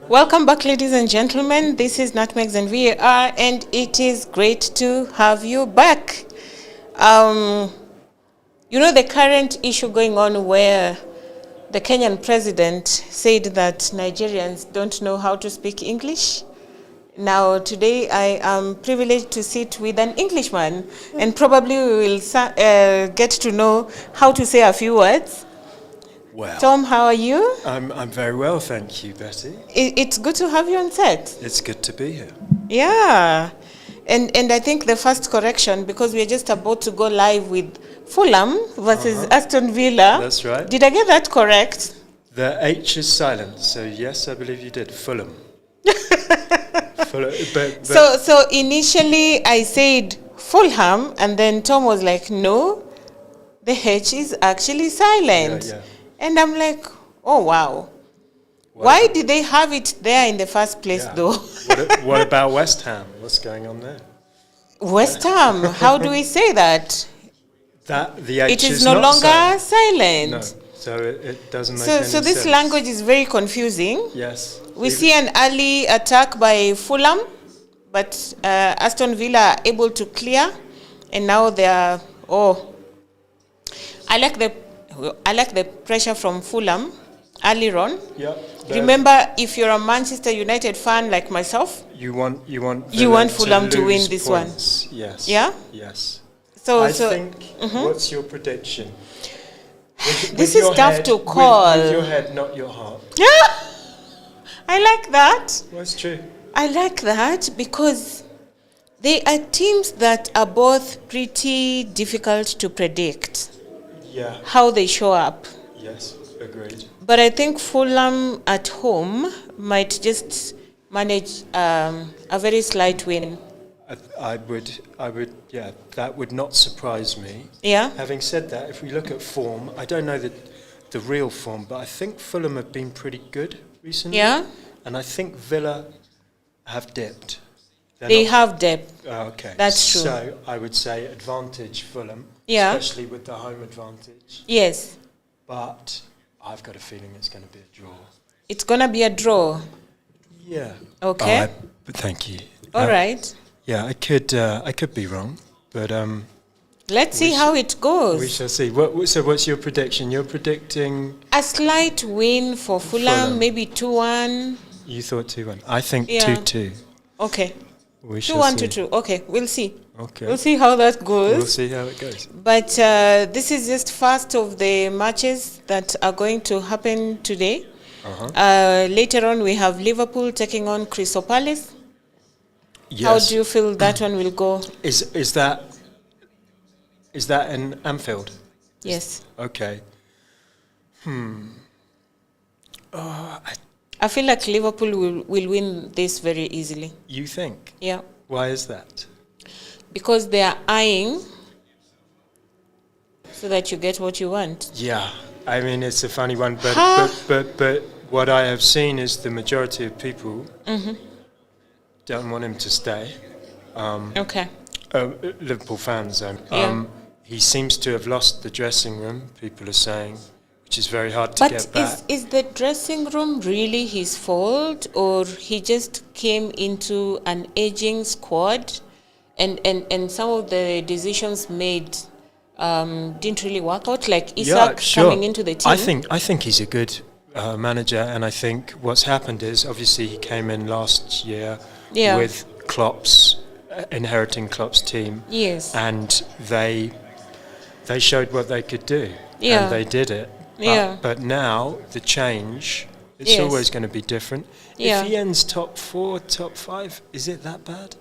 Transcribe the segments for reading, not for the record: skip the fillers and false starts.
Welcome back, ladies and gentlemen. This is Nutmegs and VAR, and it is great to have you back. The current issue going on where the Kenyan president said that Nigerians don't know how to speak English. Now, today I am privileged to sit with an Englishman, and probably we will get to know how to say a few words. Well, Tom, how are you? I'm very well, thank you, Betty. It's good to have you on set. It's good to be here. Yeah. And I think the first correction, because we're just about to go live with Fulham versus Aston Villa. That's right. Did I get that correct? The H is silent, so yes, I believe you did. Fulham. But So initially I said Fulham, and then Tom was like, no, the H is actually silent. Yeah. And I'm like, oh, wow. Why did they have it there in the first place, though? What about West Ham? What's going on there? West Ham, how do we say that? The H It is no longer silent. No, so it doesn't make any sense. So this language is very confusing. Yes. We see an early attack by Fulham, but Aston Villa are able to clear, and now they are. I like the pressure from Fulham earlier on. Yeah. Remember, if you're a Manchester United fan like myself, you want Fulham to win this points. one. Yes. Yeah. Yes. So I think. What's your prediction? This is tough to call. With your head, not your heart. I like that. Well, it's true. I like that because they are teams that are both pretty difficult to predict. Yeah. How they show up. Yes, agreed. But I think Fulham at home might just manage a very slight win. I would, yeah, that would not surprise me. Yeah. Having said that, if we look at form, I don't know the real form, but I think Fulham have been pretty good recently. Yeah. And I think Villa have dipped. They have depth. Okay. That's true. So I would say advantage Fulham, especially with the home advantage. Yes. But I've got a feeling it's going to be a draw. It's going to be a draw. Yeah. Okay. But thank you. All right. Yeah, I could be wrong, but let's see how it goes. We shall see. So what's your prediction? You're predicting a slight win for Fulham, maybe 2-1. You thought 2-1. I think 2-2. Okay. 2-1 to 2. Okay, we'll see. Okay. We'll see how that goes. We'll see how it goes. But this is just first of the matches that are going to happen today. Later on, we have Liverpool taking on Crystal Palace. Yes. How do you feel that one will go? Is that in Anfield? Yes. Okay. I feel like Liverpool will win this very easily. You think? Yeah. Why is that? Because they are eyeing so that you get what you want. Yeah. I mean, it's a funny one, but what I have seen is the majority of people don't want him to stay. Okay. Liverpool fans. Yeah. He seems to have lost the dressing room, people are saying, which is very hard to get back. But is the dressing room really his fault, or he just came into an aging squad and some of the decisions made didn't really work out, like Isak coming into the team? I think he's a good manager, and I think what's happened is obviously he came in last year with inheriting Klopp's team. Yes. And they showed what they could do. Yeah. And they did it. But now the change, it's always going to be different. Yeah. If he ends top 4, top 5, is it that bad?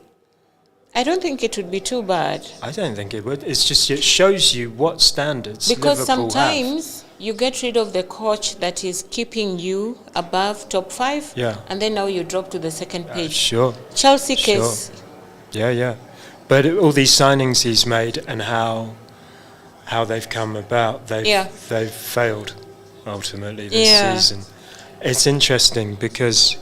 I don't think it would be too bad. I don't think it would. It's just, it shows you what standards because Liverpool sometimes you get rid of the coach that is keeping you above top 5, and then now you drop to the second page. Sure. Chelsea case. Yeah. But all these signings he's made and how they've come about, they've failed ultimately this season. It's interesting because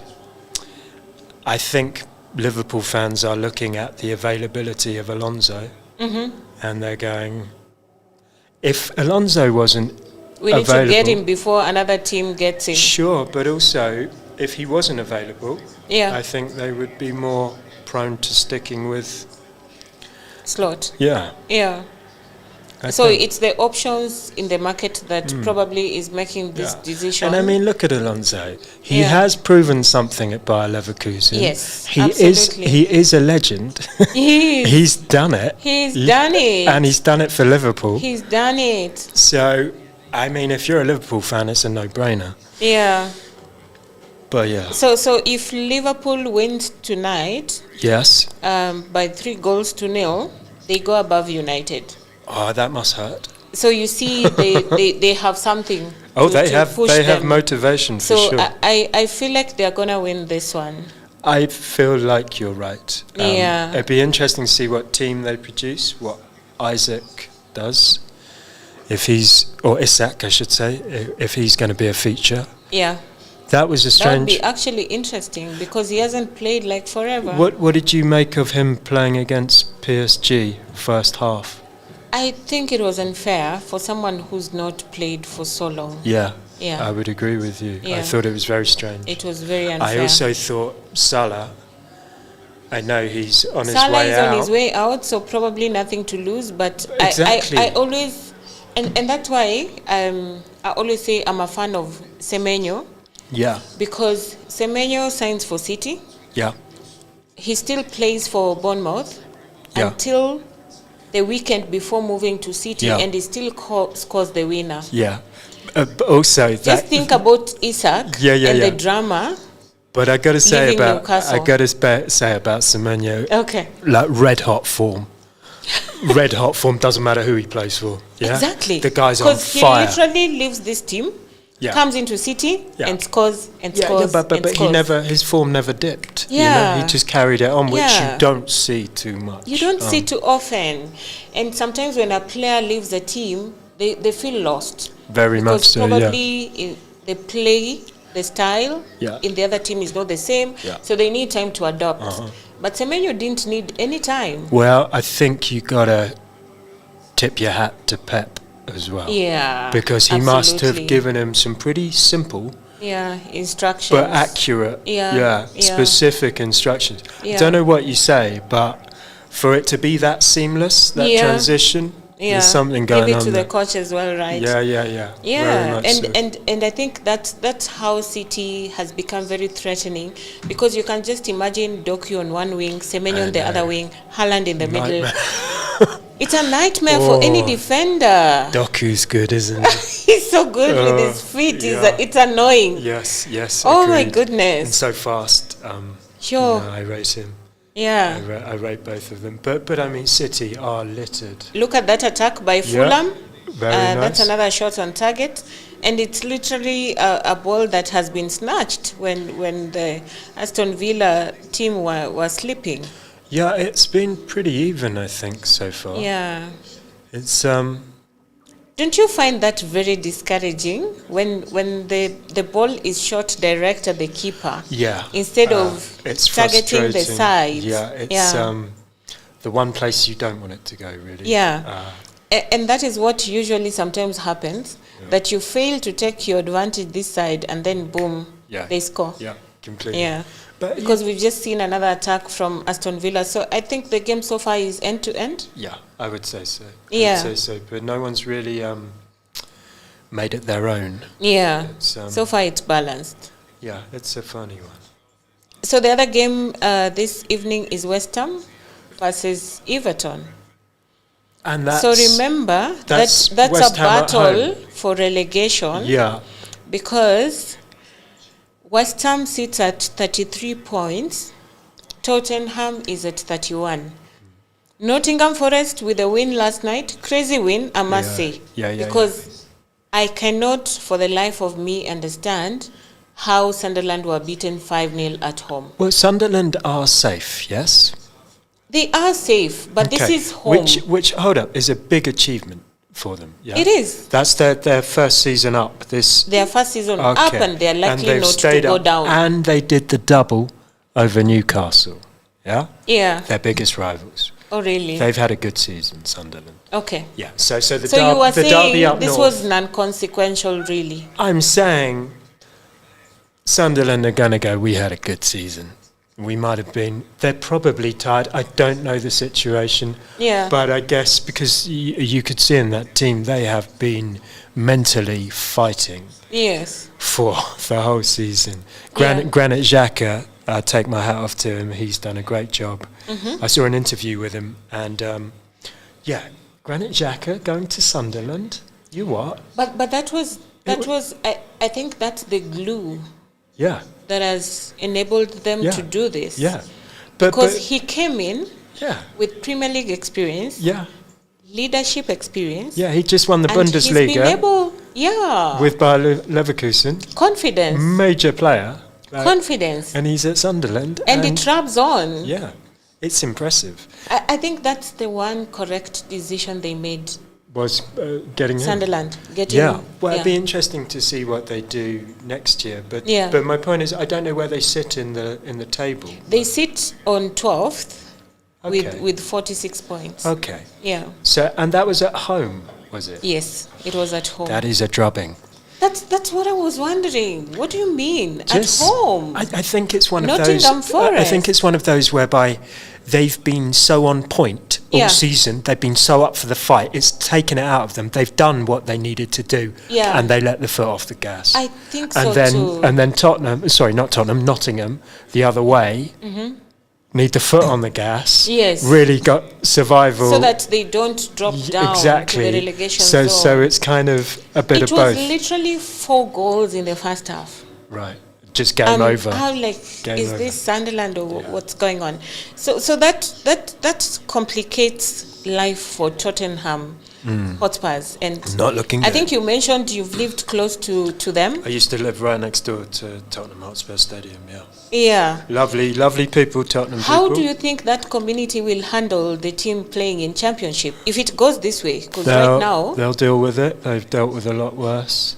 I think Liverpool fans are looking at the availability of Alonso and they're going, if Alonso wasn't we need to get him before another team gets him. Sure, but also if he wasn't available, I think they would be more prone to sticking with Slot. Yeah. Yeah. So it's the options in the market that probably is making this decision. And I mean, look at Alonso. He has proven something at Bayer Leverkusen. Yes, absolutely. He is a legend. He is. He's done it. He's done it. And he's done it for Liverpool. He's done it. So, I mean, if you're a Liverpool fan, it's a no-brainer. Yeah. But yeah. So if Liverpool wins tonight, yes, by 3-0, they go above United. Oh, that must hurt. So you see, they have something. They push have motivation for sure. So I feel like they're gonna win this one. I feel like you're right. Yeah. It'd be interesting to see what team they produce, what Isaac does, Isak, I should say, if he's going to be a feature. Yeah. That was a strange. That would be actually interesting because he hasn't played like forever. What did you make of him playing against PSG first half? I think it was unfair for someone who's not played for so long. Yeah. Yeah. I would agree with you. Yeah. I thought it was very strange. It was very unfair. I also thought Salah, I know he's on his Salah way out. Salah is on his way out, so probably nothing to lose. But exactly. I always, and that's why I always say I'm a fan of Semenyo. Yeah. Because Semenyo signs for City. Yeah. He still plays for Bournemouth until the weekend before moving to City, and he still scores the winner. Yeah. But also, just think about Isak and the drama. But I got to say about Semenyo. Okay. Like red hot form. Red hot form doesn't matter who he plays for. Yeah? Exactly. The guy's on fire. Because he literally leaves this team. Yeah. Comes into City and scores and scores. But his form never dipped. Yeah. You know, he just carried it on, which you don't see too much. You don't see too often. And sometimes when a player leaves a team, they feel lost. Very much so, probably the play, the style in the other team is not the same. Yeah. So they need time to adapt. But Semenyo didn't need any time. Well, I think you got to tip your hat to Pep as well. Yeah. Because he must have given him some pretty simple instructions. But accurate. Specific instructions. Yeah. I don't know what you say, but for it to be that seamless, that transition, there's something going on. Give it to the coach as well, right? Yeah. Yeah, and I think that's how City has become very threatening, because you can just imagine Doku on one wing, Semenyo on the other wing, Haaland in the middle. It's a nightmare for any defender. Doku's good, isn't he? He's so good with his feet. It's annoying. Yes. Oh agreed. My goodness. And so fast. Sure. I rate him. Yeah. I rate both of them. But I mean, City are littered. Look at that attack by Fulham. Very nice. That's another shot on target. And it's literally a ball that has been snatched when the Aston Villa team were sleeping. Yeah, it's been pretty even, I think, so far. Yeah. It's Don't you find that very discouraging when the ball is shot direct at the keeper? Yeah. Instead of targeting the side. Yeah, it's the one place you don't want it to go, really. Yeah. And that is what usually sometimes happens, that you fail to take your advantage this side and then boom, they score. Yeah, completely. Yeah. Because we've just seen another attack from Aston Villa. So I think the game so far is end-to-end. Yeah, I would say so. But no one's really made it their own. Yeah, so far it's balanced. Yeah, it's a funny one. So the other game this evening is West Ham versus Everton. And so remember, that's a battle for relegation. Yeah. Because West Ham sits at 33 points. Tottenham is at 31. Nottingham Forest with a win last night. Crazy win, I must say. Because I cannot for the life of me understand how Sunderland were beaten 5-0 at home. Well, Sunderland are safe, yes? They are safe, but this is home. Which, hold up, is a big achievement for them. Yeah? It is. That's their first season up. Their first season up, and they're likely not to go down. And they did the double over Newcastle. Yeah? Yeah. Their biggest rivals. Oh, really? They've had a good season, Sunderland. Okay. Yeah. So the you were saying derby up this north, was non-consequential, really? I'm saying Sunderland are going to go, we had a good season. We might have been. They're probably tired. I don't know the situation. Yeah. But I guess because you could see in that team, they have been mentally fighting. Yes. For the whole season. Granit Xhaka, I take my hat off to him. He's done a great job. I saw an interview with him, and Granit Xhaka going to Sunderland. You what? But that was I think that's the glue. Yeah. That has enabled them to do this. Yeah. Because he came in with Premier League experience. Yeah. Leadership experience. Yeah, he just won the Bundesliga. He's been able, with Bayer Leverkusen. Confidence. Major player. Confidence. And he's at Sunderland. And it rubs on. Yeah. It's impressive. I think that's the one correct decision they made. Was getting Sunderland. Well, it'd be interesting to see what they do next year. But my point is, I don't know where they sit in the table. They sit on 12th with 46 points. Okay. Yeah. So, and that was at home, was it? Yes, it was at home. That is a drubbing. That's what I was wondering. What do you mean at home? I think it's one of Nottingham those. Forest. I think it's one of those whereby they've been so on point all season. They've been so up for the fight. It's taken it out of them. They've done what they needed to do, and they let the foot off the gas. I think so too. And then Nottingham, the other way. Need the foot on the gas. Yes. Really got survival. So that they don't drop down to the relegation zone. So it's kind of a bit of both. It was literally 4 goals in the first half. Right. Just game over. How this Sunderland or what's going on? So that complicates life for Tottenham Hotspurs. And not looking good. I think you mentioned you've lived close to them. I used to live right next door to Tottenham Hotspur Stadium, Yeah. Lovely people, Tottenham How people. do you think that community will handle the team playing in Championship if it goes this way? Because right now they'll deal with it. They've dealt with a lot worse.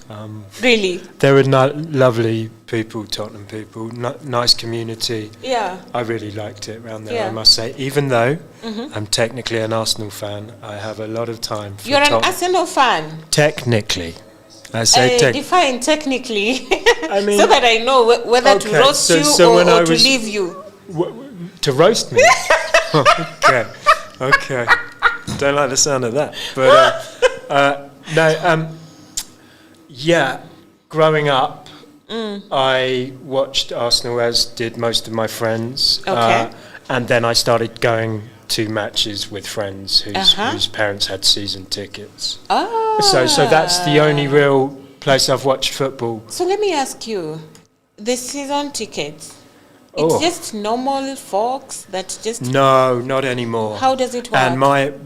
Really? They were lovely people, Tottenham people. Nice community. Yeah. I really liked it around there, I must say. Even though I'm technically an Arsenal fan, I have a lot of time for You're an Arsenal fan? Technically. I say define technically, I mean, so that I know whether to roast you or to leave you. To roast me? Okay. Don't like the sound of that. But growing up, I watched Arsenal, as did most of my friends. And then I started going to matches with friends whose parents had season tickets. So that's the only real place I've watched football. So let me ask you, the season tickets, it's just normal folks that just... No, not anymore. How does it work? And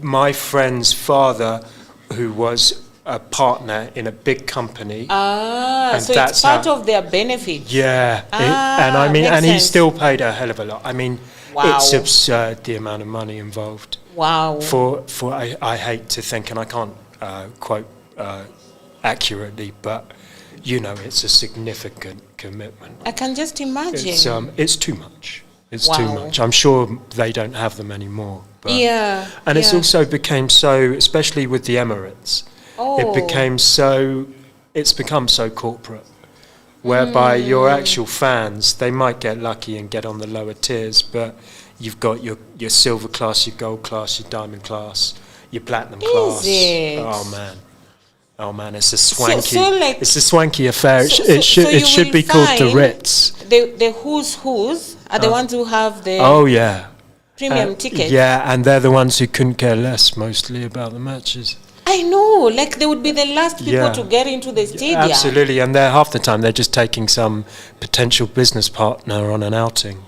my friend's father, who was a partner in a big company. And so it's part of their benefit. Yeah. And he still paid a hell of a lot. I mean, it's absurd the amount of money involved. Wow. I hate to think, and I can't quote accurately, but it's a significant commitment. I can just imagine. It's too much. It's too much. I'm sure they don't have them anymore. But it's also became so, especially with the Emirates. It's become so corporate, whereby your actual fans, they might get lucky and get on the lower tiers, but you've got your silver class, your gold class, your diamond class, your platinum class. Oh man, it's a swanky. It's a swanky affair. It should be called the Ritz. The who's are the ones who have the premium tickets. Yeah, and they're the ones who couldn't care less mostly about the matches. I know, they would be the last people to get into the stadium. Absolutely, and half the time they're just taking some potential business partner on an outing,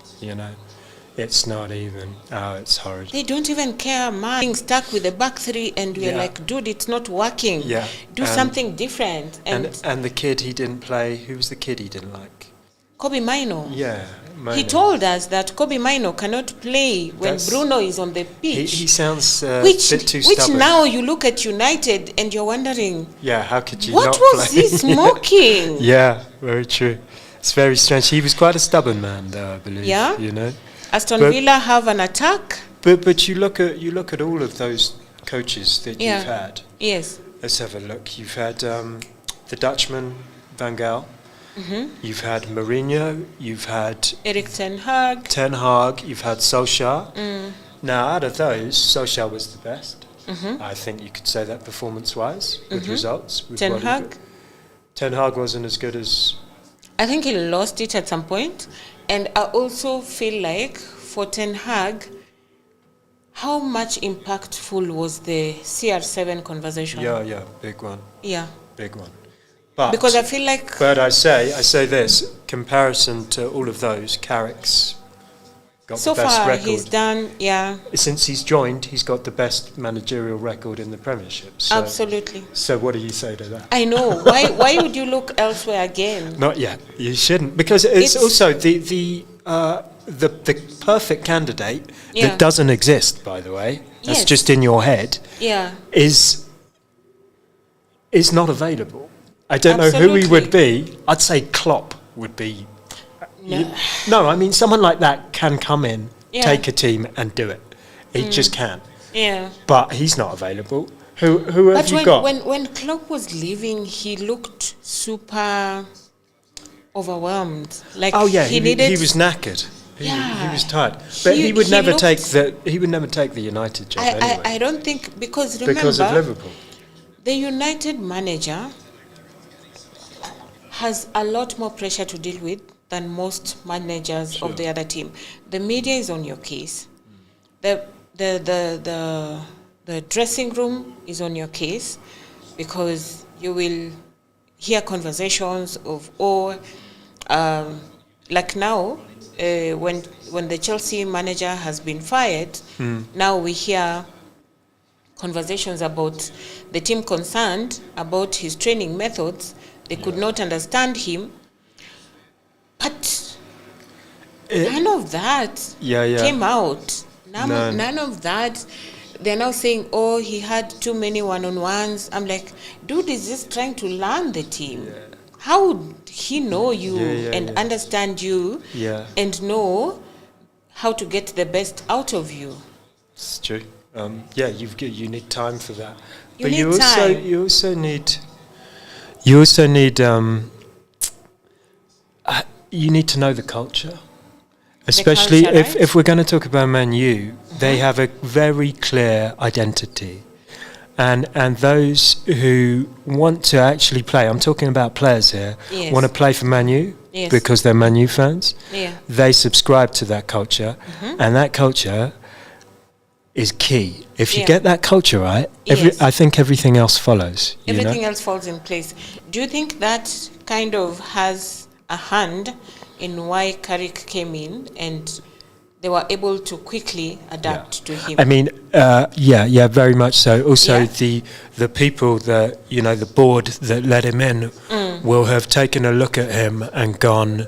It's not even. It's horrid. They don't even care, man. Being stuck with the back three, and we're like, dude, it's not working. Yeah. Do something different. And the kid he didn't play, who was the kid he didn't like? Kobe Mino. Yeah. Mino. He told us that Kobe Mino cannot play when Bruno is on the pitch. He sounds a bit too stubborn. Which now you look at United and you're wondering, how could you what not was play? he smoking? Yeah, very true. It's very strange. He was quite a stubborn man, though, I believe. Yeah. Aston Villa have an attack. But you look at all of those coaches that you've had. Yes. Let's have a look. You've had the Dutchman, Van Gaal. You've had Mourinho, you've had Eric Ten Hag. You've had Solskjaer. Now, out of those, Solskjaer was the best. I think you could say that performance-wise, with results. With Ten Hag? Ten Hag wasn't as good as... I think he lost it at some point. And I also feel like for Ten Hag, how much impactful was the CR7 conversation? Yeah, big one. Yeah. Big one. But because I feel like... But I say this, comparison to all of those, Carrick's got so the best far record. he's done, Since he's joined, he's got the best managerial record in the Premiership. So, absolutely. So what do you say to that? I know. Why would you look elsewhere again? Not yet. You shouldn't, because it's also the perfect candidate that doesn't exist, by the way. That's just in your head. Yeah. Is not available. I don't know who he would be. I'd say Klopp would be. No, I mean someone like that can come in, take a team, and do it. He just can. Yeah. But he's not available. Who have you got? When Klopp was leaving, he looked super overwhelmed. Like he was knackered. He was tired. But he would never take the United job anyway. I don't think, because remember, because of Liverpool. The United manager has a lot more pressure to deal with than most managers of the other team. The media is on your case. The dressing room is on your case, because you will hear conversations of like now when the Chelsea manager has been fired, now we hear conversations about the team concerned about his training methods. They could not understand him. But none of that came out. None of that. They're now saying, he had too many one-on-ones. I'm like, dude is just trying to learn the team. Yeah. How would he know you and understand you and know how to get the best out of you? It's true. You need time for that. But you also need you need to know the culture. Especially if we're going to talk about Man U, they have a very clear identity. And those who want to actually play, I'm talking about players here, want to play for Man U because they're Man U fans. Yeah. They subscribe to that culture, and that culture is key. If you get that culture right, I think everything else follows. Everything else falls in place. Do you think that kind of has a hand in why Carrick came in and they were able to quickly adapt to him? I mean, very much so. Also, the people that, the board that let him in will have taken a look at him and gone,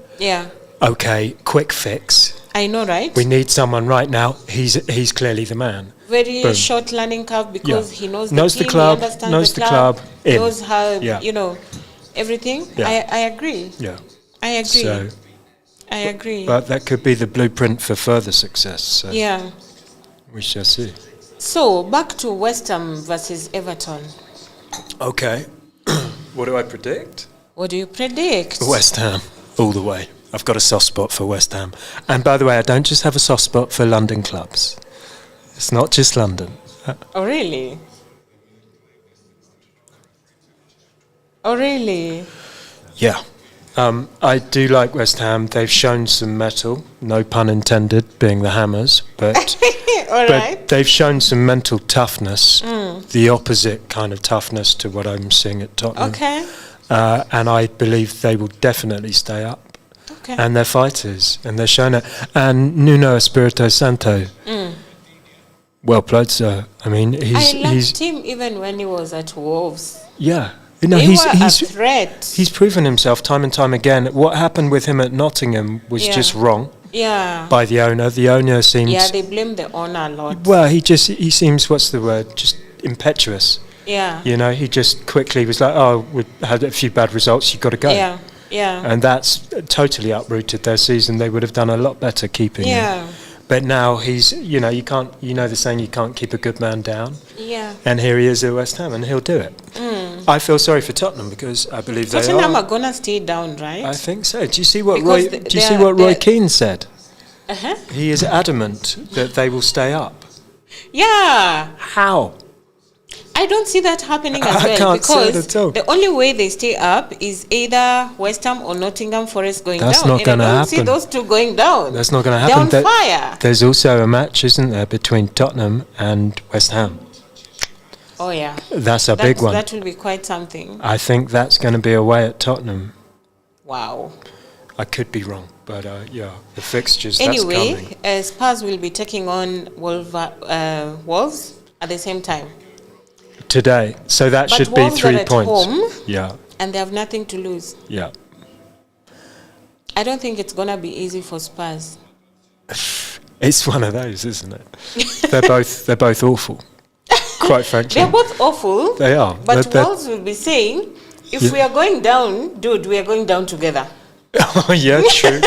okay, quick fix. I know, right? We need someone right now. He's clearly the man. Very short learning curve, because he knows the club, he understands knows the club, knows how, everything. Yeah. I agree. Yeah. I agree. So, I agree. But that could be the blueprint for further success. So yeah. We shall see. So, back to West Ham versus Everton. Okay. What do I predict? What do you predict? West Ham, all the way. I've got a soft spot for West Ham. And by the way, I don't just have a soft spot for London clubs. It's not just London. Oh, really? Oh, really? Yeah. I do like West Ham. They've shown some mettle, no pun intended, being the Hammers, but but they've shown some mental toughness, the opposite kind of toughness to what I'm seeing at Tottenham. Okay. And I believe they will definitely stay up. Okay. And they're fighters, and they're showing it. And Nuno Espirito Santo, well played, sir. I mean, I liked him even when he was at Wolves. Yeah. He's a threat. He's proven himself time and time again. What happened with him at Nottingham was just wrong. Yeah. By the owner. The owner seems... Yeah, they blame the owner a lot. Well, he seems, what's the word, just impetuous. Yeah. He just quickly was like, we had a few bad results, you've got to go. Yeah, yeah. And that's totally uprooted their season. They would have done a lot better keeping him. But now he's, you can't, the saying, you can't keep a good man down. Yeah. And here he is at West Ham, and he'll do it. I feel sorry for Tottenham because I believe Tottenham are gonna stay down, right? I think so. Do you see what Roy Keane said? Uh-huh. He is adamant that they will stay up. Yeah. How? I don't see that happening as well. I can't see it at all. The only way they stay up is either West Ham or Nottingham Forest going That's down. not going to happen. I don't see those two going down. That's not going to happen. They're on fire. There's also a match, isn't there, between Tottenham and West Ham? Oh, yeah. That's a big one. That will be quite something. I think that's going to be away at Tottenham. Wow. I could be wrong, but yeah, the fixtures, anyway, that's coming. Spurs will be taking on Wolves at the same time. Today. So that should be 3 points. Home, yeah. And they have nothing to lose. Yeah. I don't think it's going to be easy for Spurs. It's one of those, isn't it? They're both awful. Quite frankly. They're both awful. They are. But Wolves will be saying, if we are going down, dude, we are going down together. Oh, yeah, true.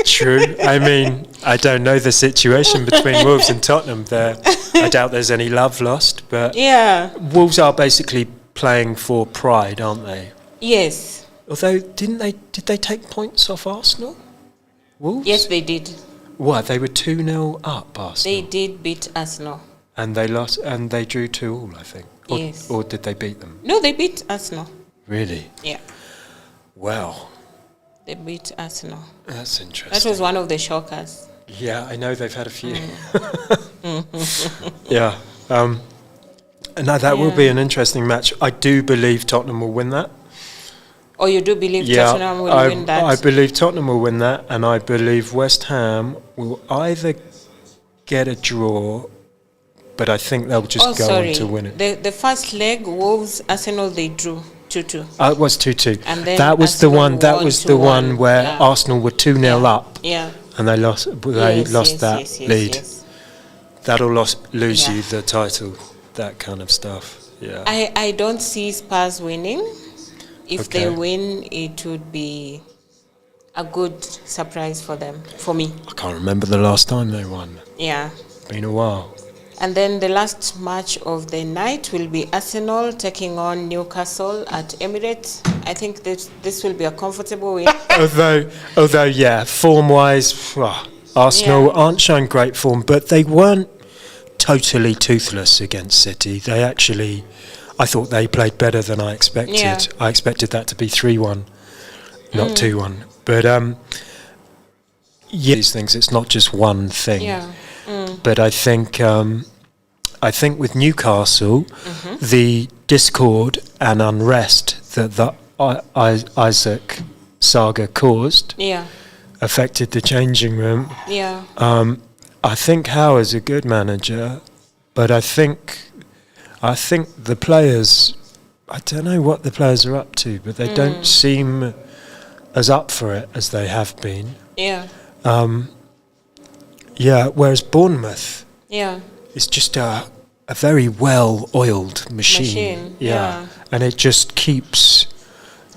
True. I mean, I don't know the situation between Wolves and Tottenham there. I doubt there's any love lost, but yeah. Wolves are basically playing for pride, aren't they? Yes. Although, did they take points off Arsenal? Wolves? Yes, they did. What, they were 2-0 up, Arsenal? They did beat Arsenal. And they lost, and they drew 2-2, I think. Yes. Or did they beat them? No, they beat Arsenal. Really? Yeah. Wow. They beat Arsenal. That's interesting. That was one of the shockers. Yeah, I know they've had a few. Yeah. And that will be an interesting match. I do believe Tottenham will win that. Oh, you do believe Tottenham will win that? I believe Tottenham will win that, and I believe West Ham will either get a draw, but I think they'll just go on to win it. The first leg, Wolves, Arsenal, they drew 2-2. It was 2-2. And then that was Arsenal the one where Arsenal were 2-0 up. Yeah. And they lost that lead. Yes. That'll lose you the title, that kind of stuff. Yeah. I don't see Spurs winning. If they win, it would be a good surprise for them, for me. I can't remember the last time they won. Yeah. Been a while. And then the last match of the night will be Arsenal taking on Newcastle at Emirates. I think this will be a comfortable win. although, yeah, form-wise, Arsenal aren't showing great form, but they weren't totally toothless against City. I thought they played better than I expected. Yeah. I expected that to be 3-1, not 2-1. But these things, it's not just one thing. Yeah. But I think with Newcastle, the discord and unrest that the Isaac saga caused affected the changing room. Yeah. I think Howe is a good manager, but I think the players, I don't know what the players are up to, but they don't seem as up for it as they have been. Yeah. Yeah, whereas Bournemouth is just a very well-oiled machine. Yeah. And it just keeps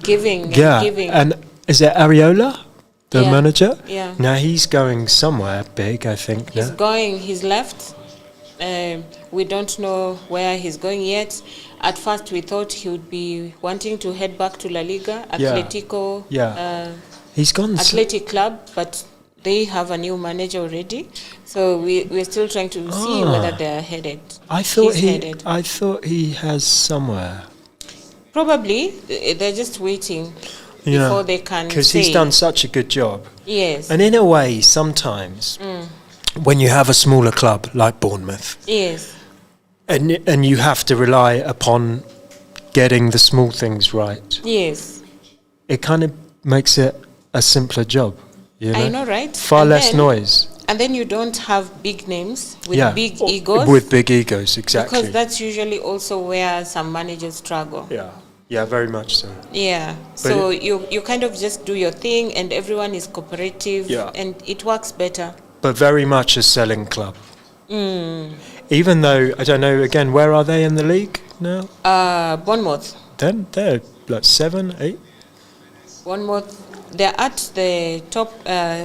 giving. And is it Areola, the manager? Yeah. Now he's going somewhere big, I think. He's left. We don't know where he's going yet. At first we thought he would be wanting to head back to La Liga, Atletico. He's gone Athletic Club, but they have a new manager already, so we're still trying to see whether they're headed. I thought he has somewhere. Probably they're just waiting before they can. Because he's done such a good job. Yes. And in a way, sometimes when you have a smaller club like Bournemouth, and you have to rely upon getting the small things right. Yes. It kind of makes it a simpler job. You know? I know, right? Far less noise. And then you don't have big names with big egos. With big egos, exactly. Because that's usually also where some managers struggle. Yeah, very much so. Yeah, but so you kind of just do your thing and everyone is cooperative and it works better. But very much a selling club. Even though, I don't know, again, where are they in the league now? Bournemouth. Then they're like 7, 8? Bournemouth. They're at the top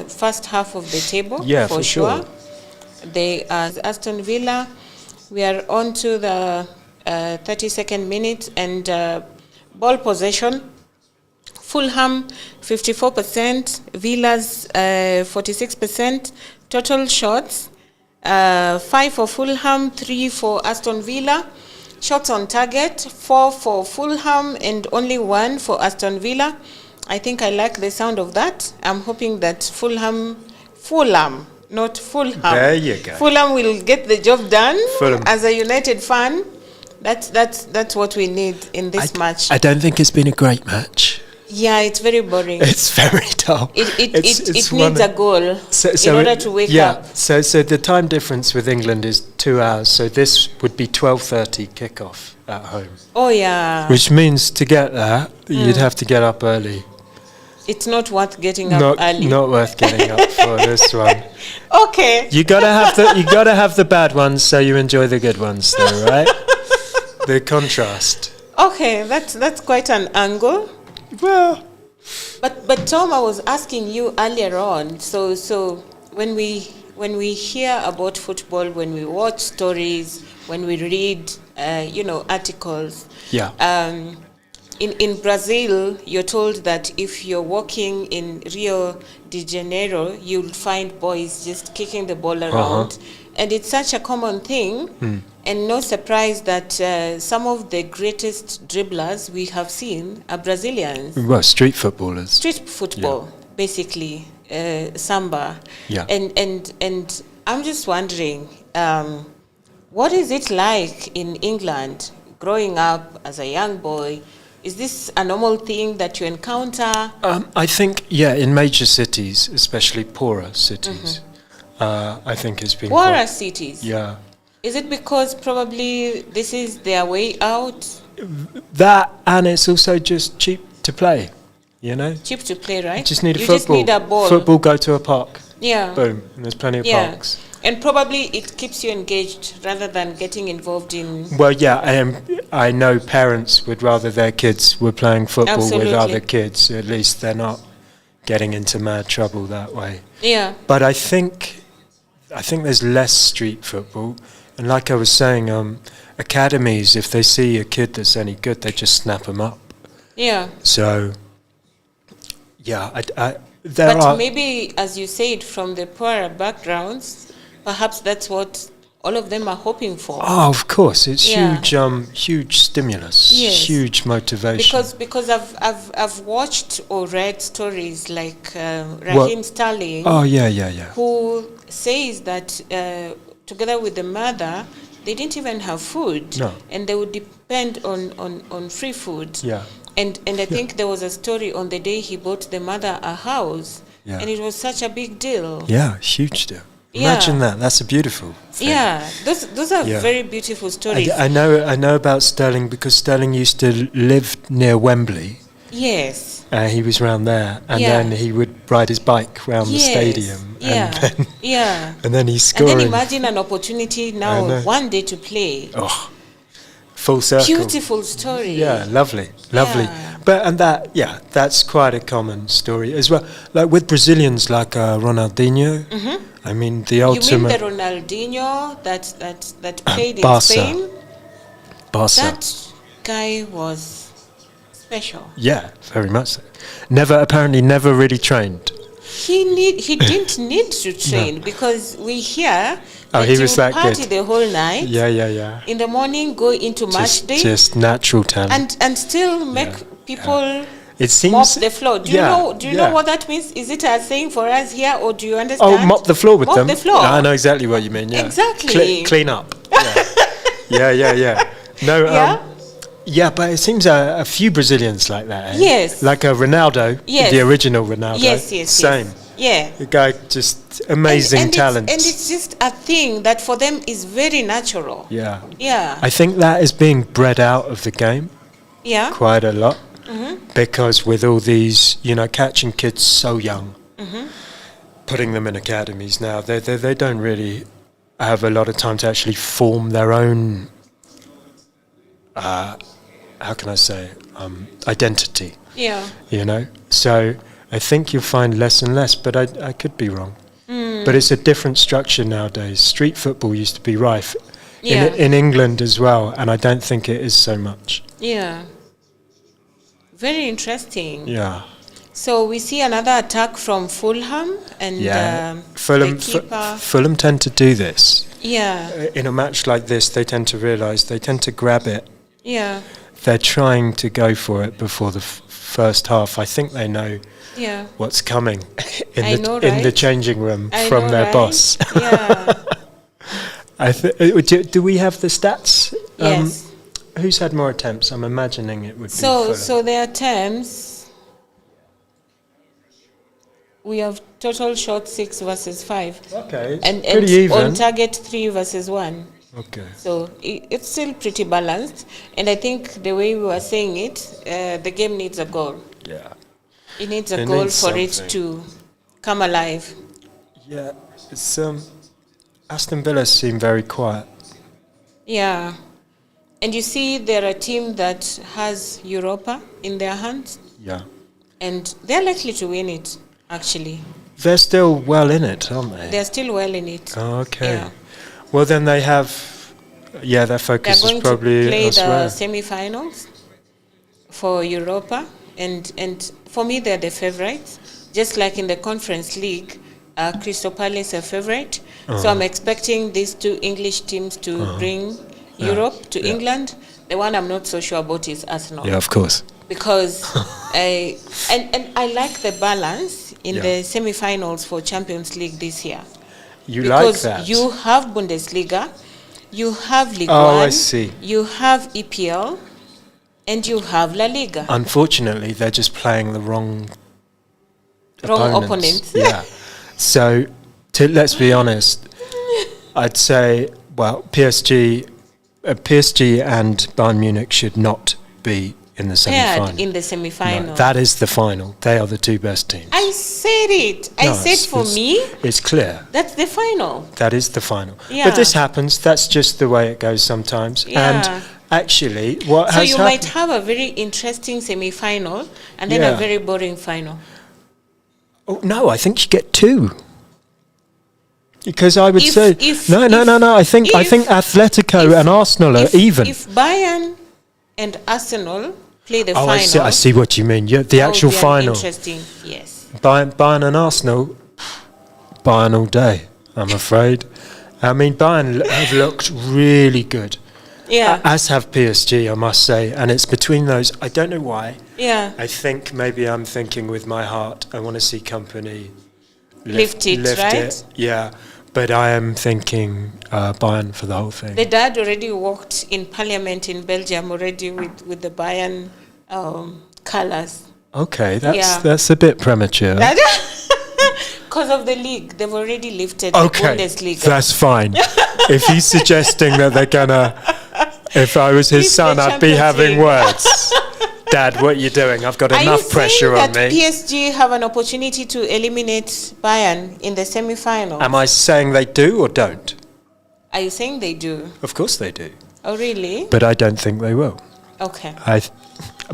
first half of the table, for sure. They are Aston Villa. We are on to the 32nd minute, and ball possession, Fulham 54%, Villa's 46%, total shots 5 for Fulham, 3 for Aston Villa, shots on target 4 for Fulham and only 1 for Aston Villa. I think I like the sound of that. I'm hoping that Fulham, not Fulham. There you go. Fulham will get the job done. Fulham. As a United fan, that's what we need in this match. I don't think it's been a great match. Yeah, it's very boring. It's very dull. It needs a goal in order to wake up. So the time difference with England is 2 hours. So this would be 12:30 kickoff at home. Oh yeah. Which means to get there, you'd have to get up early. It's not worth getting up early. Not worth getting up for this one. Okay. You gotta have the bad ones so you enjoy the good ones, though, right? The contrast. Okay, that's quite an angle. Well, but Tom, I was asking you earlier on. So when we hear about football, when we watch stories, when we read, articles. Yeah. In Brazil, you're told that if you're walking in Rio de Janeiro, you'll find boys just kicking the ball around. And it's such a common thing. And no surprise that some of the greatest dribblers we have seen are Brazilians. Well, street footballers. Street football, basically, samba. Yeah. And I'm just wondering, what is it like in England growing up as a young boy? Is this a normal thing that you encounter? I think, in major cities, especially poorer cities, I think it's been poorer cities? Yeah. Is it because probably this is their way out? That, and it's also just cheap to play, Cheap to play, right? You just need a football. Just need a ball. Football, go to a park. Yeah. Boom. And there's plenty of parks. And probably it keeps you engaged rather than getting involved in... Well, I know parents would rather their kids were playing football with other kids. At least they're not getting into mad trouble that way. Yeah. But I think there's less street football. And like I was saying, academies, if they see a kid that's any good, they just snap them up. Yeah. So, but maybe, as you said, from the poorer backgrounds, perhaps that's what all of them are hoping for. Oh, of course, it's huge stimulus, huge motivation. Because I've watched or read stories like Raheem Sterling. Oh yeah. Who says that together with the mother, they didn't even have food. No. And they would depend on free food. Yeah. And I think there was a story on the day he bought the mother a house, and it was such a big deal. Yeah, huge deal. Imagine that. That's a beautiful thing. Yeah, those are very beautiful stories. I know about Sterling because Sterling used to live near Wembley. Yes. He was round there, and then he would ride his bike round the stadium. And then he's scoring. And then imagine an opportunity now one day to play. Oh, full circle. Beautiful story. Yeah, lovely. But that's quite a common story as well. Like with Brazilians, like Ronaldinho. I mean, the ultimate. You mean the Ronaldinho that played in Barca. Spain? Barca. That guy was special. Yeah, very much so. Apparently never really trained. He didn't need to train because we hear that he was that party good. The whole night. Yeah. In the morning, go into match day. Just natural talent. And still make people it seems mop the floor. Do you know what that means? Is it a saying for us here, or do you understand? Oh, mop the floor with them. Mop the floor. I know exactly what you mean. Yeah. Exactly. Clean up. Yeah. No. Yeah, but it seems a few Brazilians like that. Yes. Like a Ronaldo. Yes. The original Ronaldo. Yes. Same. Yeah. The guy just amazing talent. And it's just a thing that for them is very natural. Yeah. Yeah. I think that is being bred out of the game. Yeah. Quite a lot. Because with all these, catching kids so young, putting them in academies now, they don't really have a lot of time to actually form their own, how can I say, identity. Yeah. So I think you'll find less and less, but I could be wrong. But it's a different structure nowadays. Street football used to be rife in England as well, and I don't think it is so much. Yeah. Very interesting. Yeah. So we see another attack from Fulham, and Fulham. the keeper. Fulham tend to do this. Yeah. In a match like this, they tend to realise, they tend to grab it. Yeah. They're trying to go for it before the first half. I think they know what's coming in the changing room from their boss. Yeah. Do we have the stats? Yes. Who's had more attempts? I'm imagining it would be So Fulham. their attempts, we have total shots 6 versus 5. Okay, and pretty even. On target 3 versus 1. Okay. So it's still pretty balanced. And I think the way we were saying it, the game needs a goal. Yeah. It needs a goal for it to come alive. Yeah, it's Aston Villa seem very quiet. Yeah. And you see, they're a team that has Europa in their hands. Yeah. And they're likely to win it, actually. They're still well in it, aren't they? They're still well in it. Oh, okay. Yeah. Well, then they have... Yeah, their focus is probably play elsewhere. the semi-finals for Europa. And for me, they're the favourites. Just like in the Conference League, Crystal Palace are favourite. So I'm expecting these 2 English teams to bring Europe to England. The one I'm not so sure about is Arsenal. Yeah, of course. Because I like the balance in the semi-finals for Champions League this year. You like that? Because you have Bundesliga, you have Ligue 1, I see. You have EPL, and you have La Liga. Unfortunately, they're just playing the wrong opponents. Yeah. So, let's be honest. I'd say, well, PSG and Bayern Munich should not be in the semi-final. Paired in the semi-final. No, that is the final. They are the 2 best teams. I said it. I said for me, it's clear. That's the final. That is the final. Yeah. But this happens. That's just the way it goes sometimes. Yeah. And actually, what has happened... So you might have a very interesting semi-final and then a very boring final. Oh, no, I think you get 2. Because I would say... No. I think Atletico and Arsenal are even. If Bayern and Arsenal play the final... I see what you mean. Yeah, the actual final. Interesting, yes. Bayern and Arsenal, Bayern all day, I'm afraid. I mean, Bayern have looked really good. Yeah. As have PSG, I must say. And it's between those. I don't know why. Yeah. I think maybe I'm thinking with my heart. I want to see Company lift it, right? Yeah. But I am thinking Bayern for the whole thing. The dad already walked in Parliament in Belgium already with the Bayern colours. Okay, that's a bit premature. Because of the league, they've already lifted the Bundesliga. That's fine. If he's suggesting that they're gonna, if I was his son, I'd be having words. Dad, what are you doing? I've got enough pressure on me. Are you saying that PSG have an opportunity to eliminate Bayern in the semi-final? Am I saying they do or don't? Are you saying they do? Of course they do. Oh, really? But I don't think they will. Okay.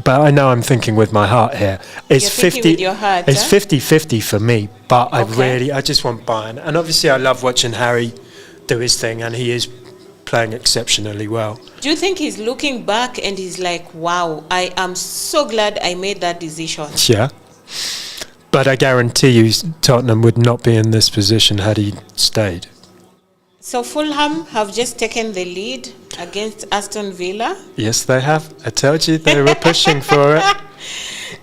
But I know I'm thinking with my heart here. It's 50. With your heart, it's 50-50 for me. But I just want Bayern. And obviously, I love watching Harry do his thing, and he is playing exceptionally well. Do you think he's looking back and he's like, wow, I am so glad I made that decision? Yeah. But I guarantee you Tottenham would not be in this position had he stayed. So Fulham have just taken the lead against Aston Villa. Yes, they have. I told you they were pushing for it.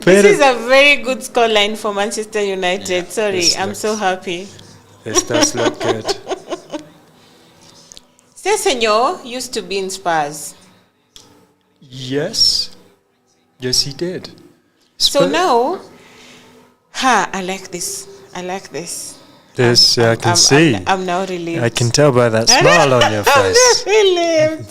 This is a very good scoreline for Manchester United. Yeah, sorry, I'm so happy. This does look good. Senor used to be in Spurs. Yes. Yes, he did. So now, I like this. I like this. This, I can see. I'm now relieved. I can tell by that smile on your face. I'm relieved.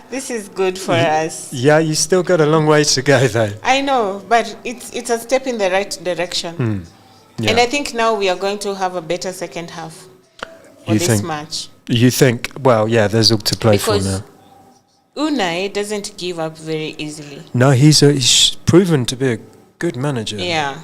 This is good for us. Yeah, you still got a long way to go, though. I know, but it's a step in the right direction. Yeah. And I think now we are going to have a better second half for this match. You think? Well, yeah, there's all to play for now. Unai doesn't give up very easily. No, he's proven to be a good manager. Yeah.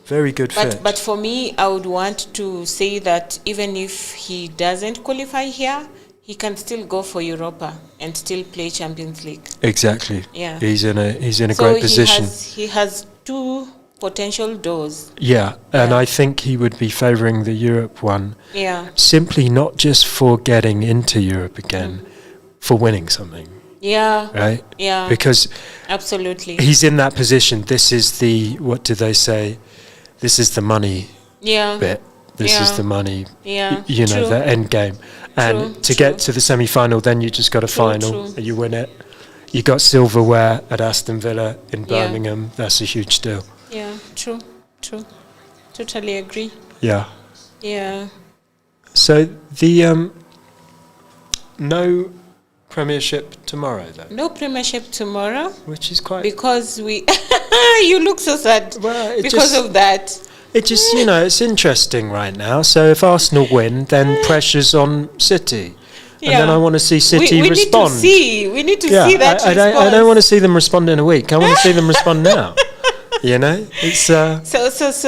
Very good fit. But for me, I would want to say that even if he doesn't qualify here, he can still go for Europa and still play Champions League. Exactly. Yeah. He's in a great position. He has two potential doors. Yeah, and I think he would be favouring the Europe one. Yeah. Simply not just for getting into Europe again, for winning something. Yeah. Right? Yeah. Because absolutely, he's in that position. This is the, what do they say? This is the money bit. This is the money, you know, the end game. And to get to the semi-final, then you just got a final, you win it. You got silverware at Aston Villa in Birmingham. That's a huge deal. Yeah, true. Totally agree. Yeah. Yeah. So the no Premiership tomorrow, though. No Premiership tomorrow, which is quite because we. You look so sad. Well, because of that. It just, you know, it's interesting right now. So if Arsenal win, then pressure's on City. And then I want to see City respond. We need to see that response. I don't want to see them respond in a week. I want to see them respond now. You know, it's so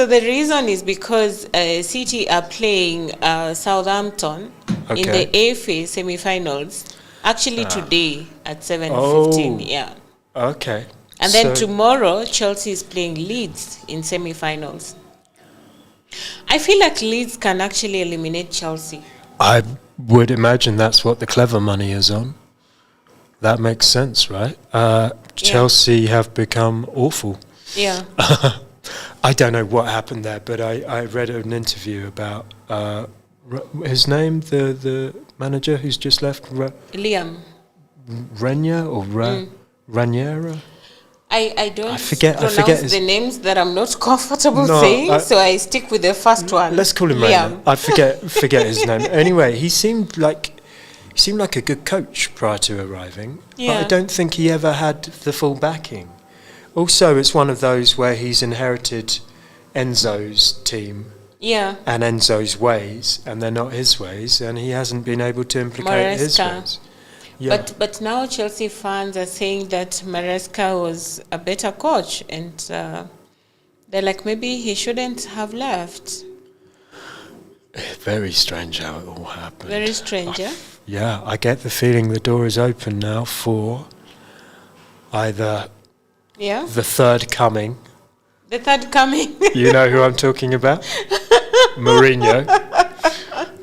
the reason is because City are playing Southampton in the FA semi-finals. Actually, today at 7:15. Yeah. Okay. And then tomorrow, Chelsea is playing Leeds in semi-finals. I feel like Leeds can actually eliminate Chelsea. I would imagine that's what the clever money is on. That makes sense, right? Chelsea have become awful. Yeah. I don't know what happened there, but I read an interview about his name, the manager who's just left. Liam. Renier or Raniera? I don't I forget the names that I'm not comfortable saying, so I stick with the first one. Let's call him Liam. I forget his name. Anyway, he seemed like a good coach prior to arriving, but I don't think he ever had the full backing. Also, it's one of those where he's inherited Enzo's team and Enzo's ways, and they're not his ways, and he hasn't been able to implicate his ways. Yeah. But now Chelsea fans are saying that Maresca was a better coach, and they're like, maybe he shouldn't have left. Very strange how it all happened. Very strange, yeah? Yeah, I get the feeling the door is open now for either the third coming. The third coming. You know who I'm talking about? Mourinho.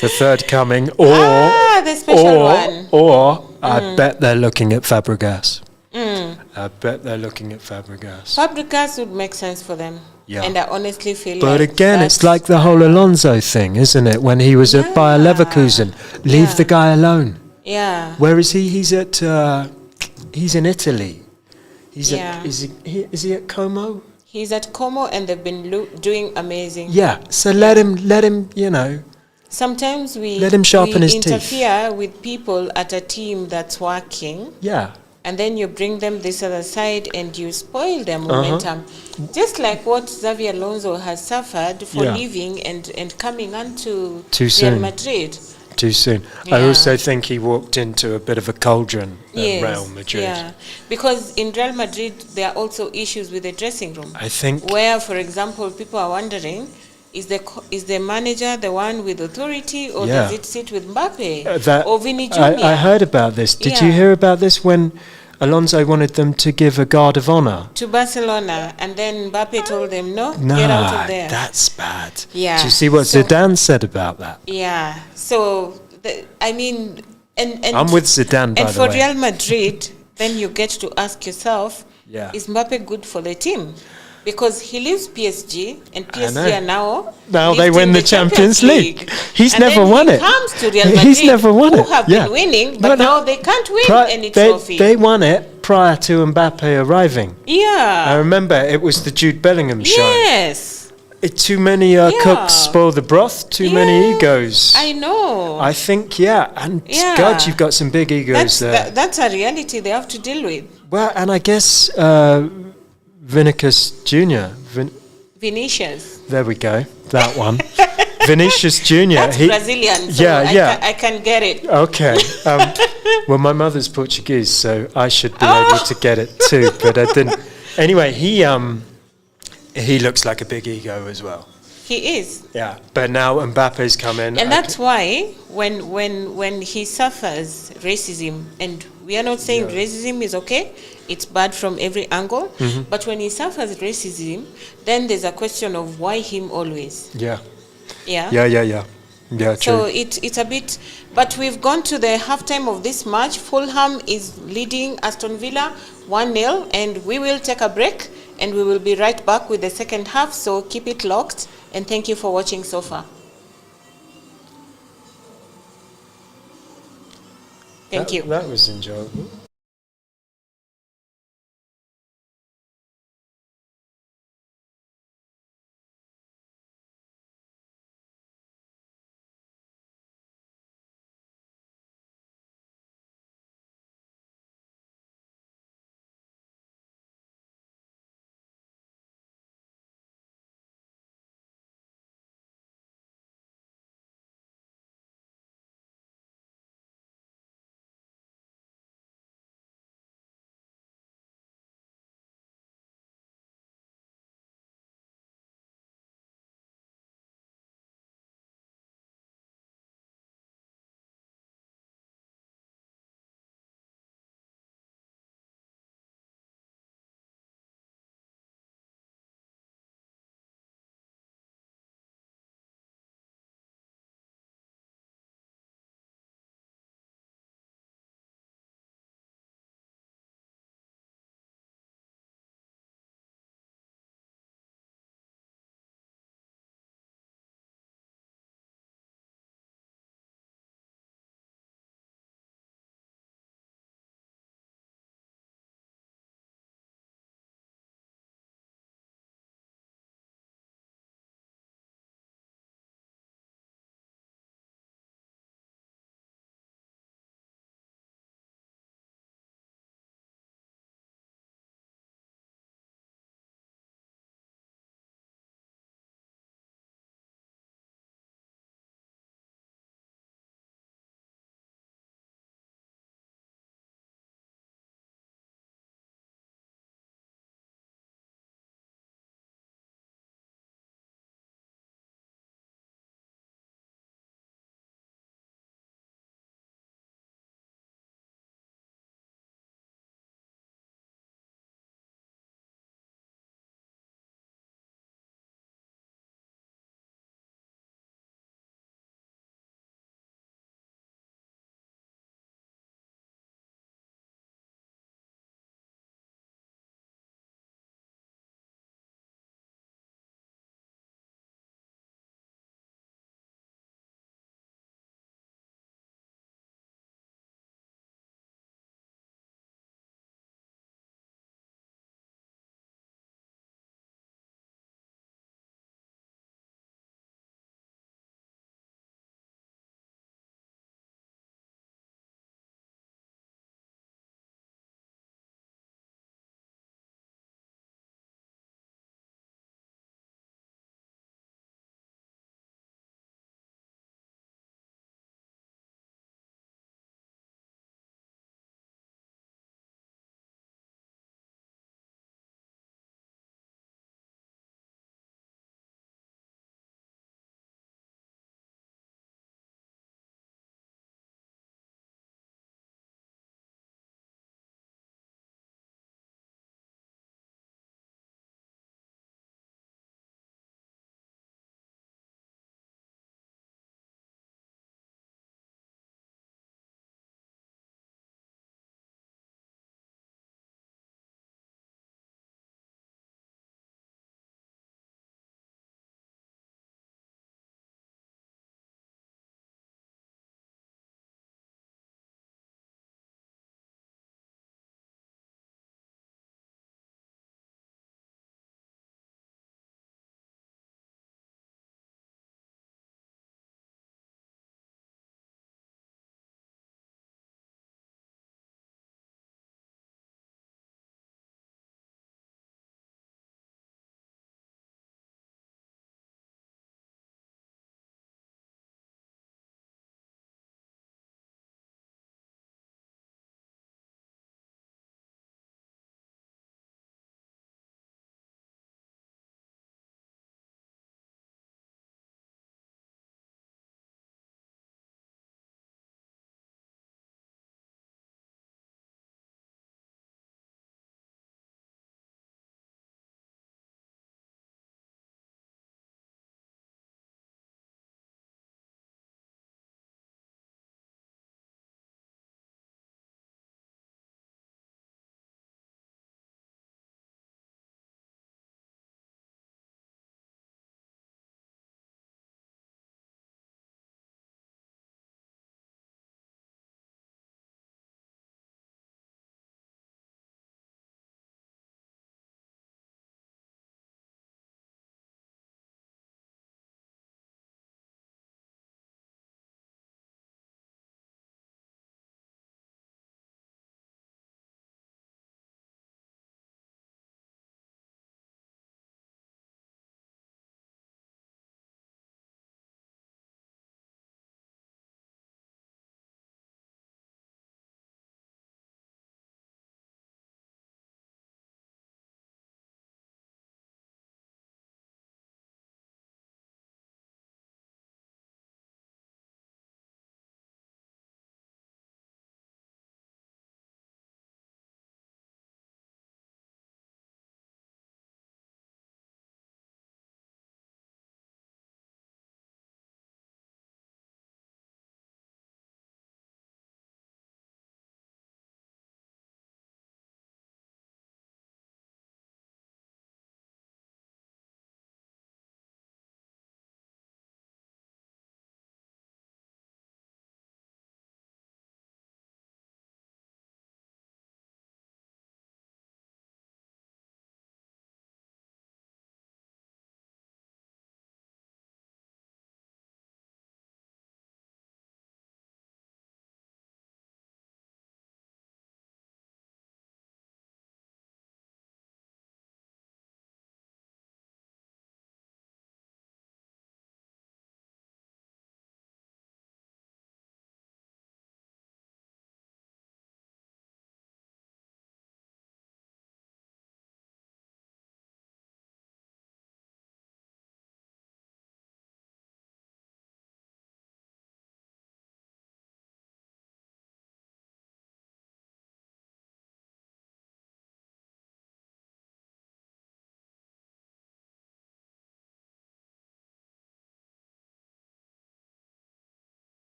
The third coming, or the special one. Or I bet they're looking at Fabregas. I bet they're looking at Fabregas. Fabregas would make sense for them. Yeah. And I honestly feel But again, it's like the whole Alonso thing, isn't it? When he was at Bayer Leverkusen, leave the guy alone. Yeah. Where is he? He's in Italy. Is he at Como? He's at Como, and they've been doing amazing. Yeah. So let him, you know. Sometimes we let him sharpen his interfere with people at a team that's working. Yeah. And then you bring them this other side and you spoil their momentum. Just like what Xavi Alonso has suffered for leaving and coming onto Real Madrid. Too soon. Yeah. I also think he walked into a bit of a cauldron at Real Madrid. Yeah, because in Real Madrid there are also issues with the dressing room. I think where, for example, people are wondering, is the manager the one with authority, or does it sit with Mbappe or Vinny Jr.? I heard about this. Did you hear about this when Alonso wanted them to give a guard of honor to Barcelona, and then Mbappe told them, no, get out of there. That's bad. Yeah. Do you see what Zidane said about that? Yeah. So, I mean, and I'm with Zidane, by the way. And for Real Madrid, then you get to ask yourself, is Mbappe good for the team? Because he leaves PSG, and PSG are now they win the Champions League. He's never won it. Comes to Real Madrid, he's never won it. Who have been winning, but now they can't win any trophy. They won it prior to Mbappe arriving. Yeah, I remember it was the Jude Bellingham show. Yes, too many cooks spoil the broth. Too many egos. I know. I think and God, you've got some big egos there. That's a reality they have to deal with. Well, and I guess. Vinicius Jr. Vinicius. There we go. That one. Vinicius Jr. That's Brazilian. So I can get it. Okay. Well, my mother's Portuguese, so I should be able to get it too, but I didn't. Anyway, he looks like a big ego as well. He is. Yeah, but now Mbappe's come in. And that's why when he suffers racism, and we are not saying racism is okay, it's bad from every angle, but when he suffers racism, then there's a question of why him always? Yeah. Yeah. Yeah, true. So it's a bit, but we've gone to the halftime of this match. Fulham is leading Aston Villa 1-0, and we will take a break, and we will be right back with the second half. So keep it locked, and thank you for watching so far. Thank you. That was enjoyable.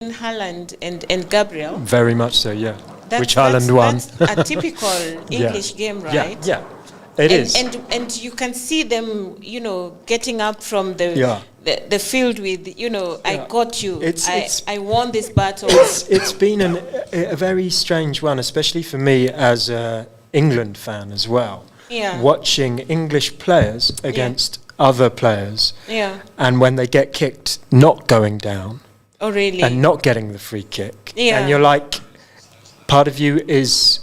Haaland and Gabriel. Very much so, yeah. Which Haaland won. That's a typical English game, right? Yeah, it is. And you can see them, getting up from the field with, I got you. I won this battle. It's been a very strange one, especially for me as an England fan as well. Yeah. Watching English players against other players. Yeah. And when they get kicked, not going down. Oh, really? And not getting the free kick. Yeah. And you're like, part of you is...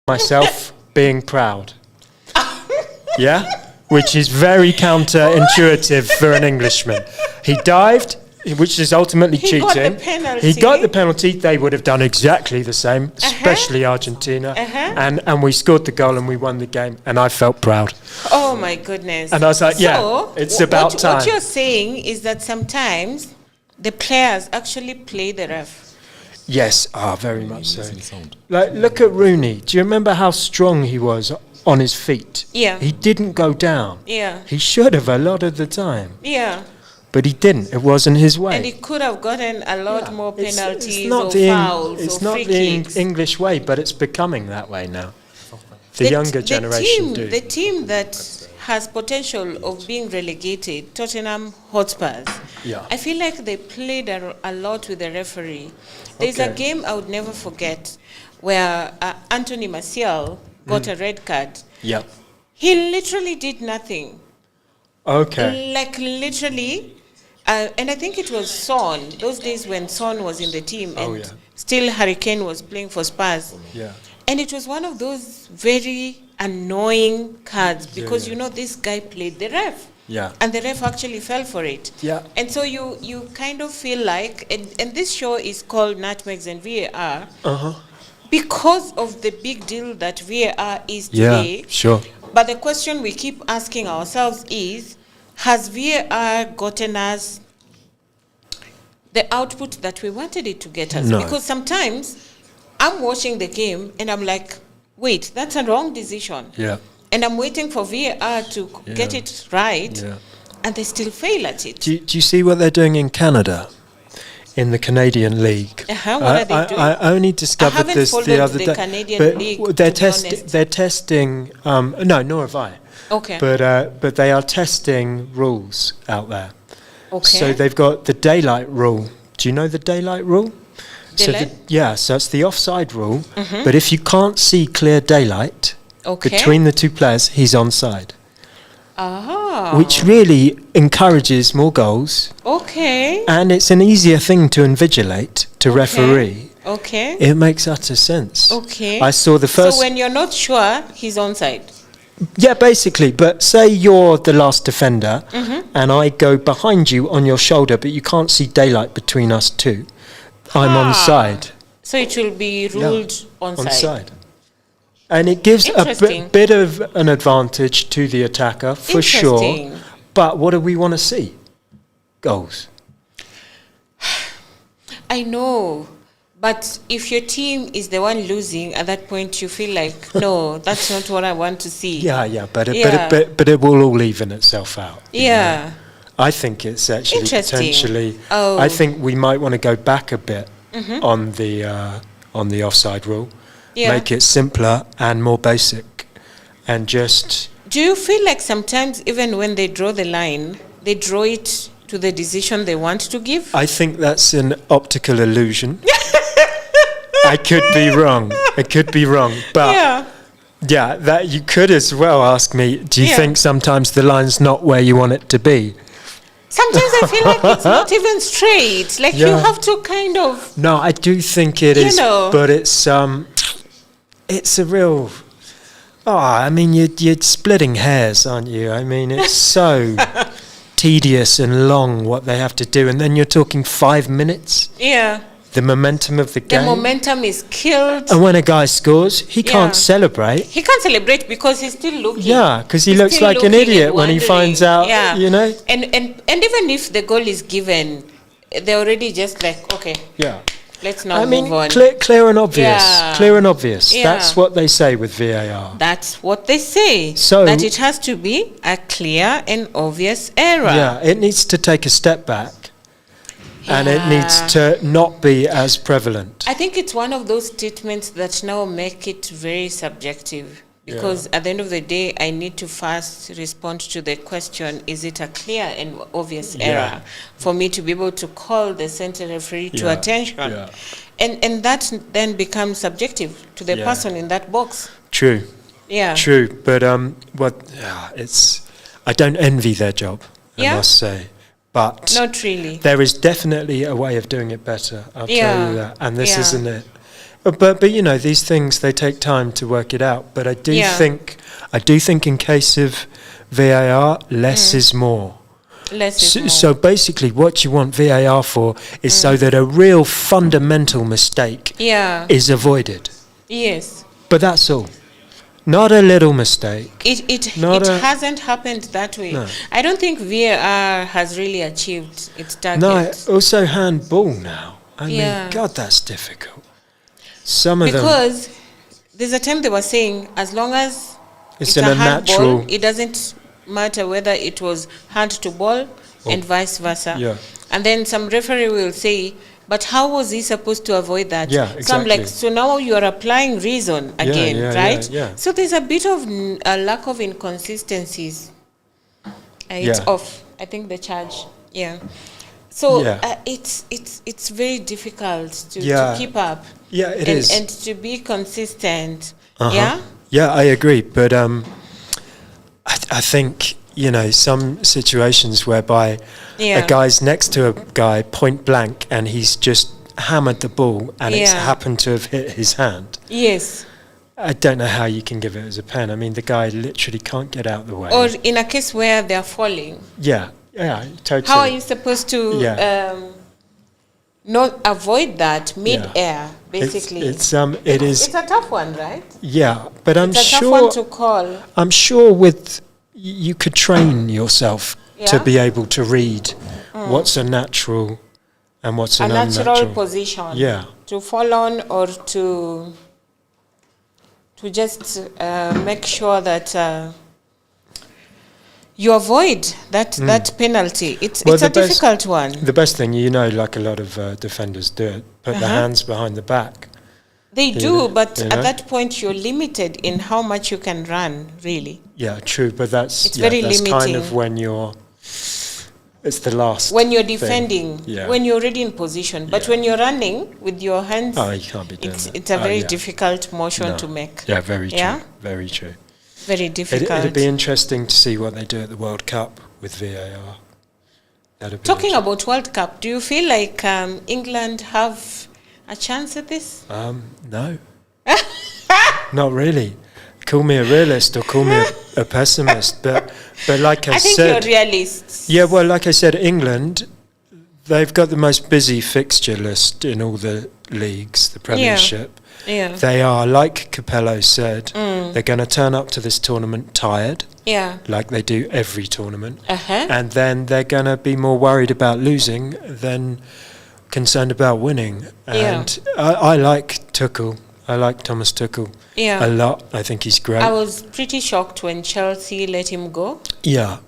myself being proud. Yeah? Which is very counterintuitive for an Englishman. He dived, which is ultimately cheating. He got the penalty. They would have done exactly the same, especially Argentina. And we scored the goal and we won the game. And I felt proud. Oh, my goodness. And I was like, it's about time. What you're saying is that sometimes the players actually play the ref. Yes, very much so. Like, look at Rooney. Do you remember how strong he was on his feet? Yeah. He didn't go down. Yeah. He should have a lot of the time. Yeah. But he didn't. It wasn't his way. And he could have gotten a lot more penalties or fouls It's or not free the kicks. English way, but it's becoming that way now. The younger generation do. The team that has potential of being relegated, Tottenham Hotspurs, I feel like they played a lot with the referee. There's a game I would never forget where Anthony Martial got a red card. Yeah. He literally did nothing. Okay. Like literally, and I think it was Son, those days when Son was in the team and still Harry Kane was playing for Spurs. Yeah. And it was one of those very annoying cards because, this guy played the ref. Yeah. And the ref actually fell for it. Yeah. And so you kind of feel like, and this show is called Nutmegs and VAR, because of the big deal that VAR is today. Yeah, sure. But the question we keep asking ourselves is, has VAR gotten us the output that we wanted it to get us? No. Because sometimes I'm watching the game and I'm like, wait, that's a wrong decision. Yeah. And I'm waiting for VAR to get it right, and they still fail at it. Do you see what they're doing in Canada, in the Canadian League? What are they doing? I only discovered this the other day. Canadian League, they're testing. No, nor have I. Okay. But they are testing rules out there. Okay. So they've got the daylight rule. Do you know the daylight rule? Daylight? So it's the offside rule. But if you can't see clear daylight between the two players, he's onside. Which really encourages more goals. Okay. And it's an easier thing to invigilate, to referee. Okay. It makes utter sense. Okay. I saw the first... So when you're not sure, he's onside. Yeah, basically. But say you're the last defender and I go behind you on your shoulder, but you can't see daylight between us two. I'm onside. So it will be ruled onside. And it gives a bit of an advantage to the attacker, for sure. But what do we want to see? Goals. I know. But if your team is the one losing, at that point you feel like, no, that's not what I want to see. But it will all even itself out. Yeah. I think it's actually potentially... I think we might want to go back a bit on the offside rule. Make it simpler and more basic. And just... Do you feel like sometimes even when they draw the line, they draw it to the decision they want to give? I think that's an optical illusion. I could be wrong. But that you could as well ask me, do you think sometimes the line's not where you want it to be? Sometimes I feel like it's not even straight. Like you have to kind of... No, I do think it is. But it's a real... Oh, I mean, you're splitting hairs, aren't you? I mean, it's so tedious and long what they have to do, and then you're talking 5 minutes. Yeah. The momentum of the game. The momentum is killed. And when a guy scores, he can't celebrate. He can't celebrate because he's still looking. Yeah, because he looks like an idiot when he finds out, you know. And even if the goal is given, they're already just like, okay. Yeah. Let's now move on. Clear and obvious. Yeah. Clear and obvious. Yeah. That's what they say with VAR. That's what they say. So that it has to be a clear and obvious error. Yeah, it needs to take a step back. And it needs to not be as prevalent. I think it's one of those statements that now make it very subjective. Because at the end of the day, I need to first respond to the question, is it a clear and obvious error? For me to be able to call the center referee to attention. Yeah. And that then becomes subjective to the person in that box. True. Yeah. True. But I don't envy their job, I must say. But not really. There is definitely a way of doing it better. I'll tell you that. And this isn't it. But you know, these things, they take time to work it out. But I do think in case of VAR, less is more. Less is more. So basically, what you want VAR for is so that a real fundamental mistake is avoided. Yes. But that's all. Not a little mistake. It hasn't happened that way. No. I don't think VAR has really achieved its target. No, also handball now. I mean, God, that's difficult. Some of them. Because there's a time they were saying, as long as it's a in a handball, natural, it doesn't matter whether it was hand to ball and vice versa. Yeah. And then some referee will say, but how was he supposed to avoid that? Yeah, exactly. So I'm like, so now you are applying reason again, right? Yeah. So there's a bit of a lack of inconsistencies. It's off. I think the charge. Yeah. So it's very difficult to keep up. Yeah, it is. And to be consistent. Yeah? Yeah, I agree. But I think, you know, some situations whereby a guy's next to a guy point blank and he's just hammered the ball and it's happened to have hit his hand. Yes. I don't know how you can give it as a pen. I mean, the guy literally can't get out of the way. Or in a case where they're falling. Yeah, totally. How are you supposed to not avoid that mid-air, basically? It's a tough one, right? Yeah, but it's a tough one to call. I'm sure you could train yourself to be able to read what's a natural and what's an unnatural. A natural position. Yeah. To fall on or to just make sure that you avoid that penalty. It's a difficult one. The best thing, you know, like a lot of defenders do it, put their hands behind the back. They do, but at that point you're limited in how much you can run, really. Yeah, true, but that's very limiting. Kind of when it's the last. When you're defending, when you're already in position. But when you're running with your hands, you can't be doing that. It's a very difficult motion to make. Yeah, very true. Very true. Very difficult. It'd be interesting to see what they do at the World Cup with VAR. Talking about World Cup, do you feel like England have a chance at this? No. Not really. Call me a realist or call me a pessimist, but like I said, I think you're realists. Yeah, well, like I said, England, they've got the most busy fixture list in all the leagues, the Premiership. Yeah. They are, like Capello said, they're going to turn up to this tournament tired. Yeah. Like they do every tournament. And then they're going to be more worried about losing than concerned about winning. And I like Tuchel. I like Thomas Tuchel a lot. I think he's great. I was pretty shocked when Chelsea let him go. Yeah.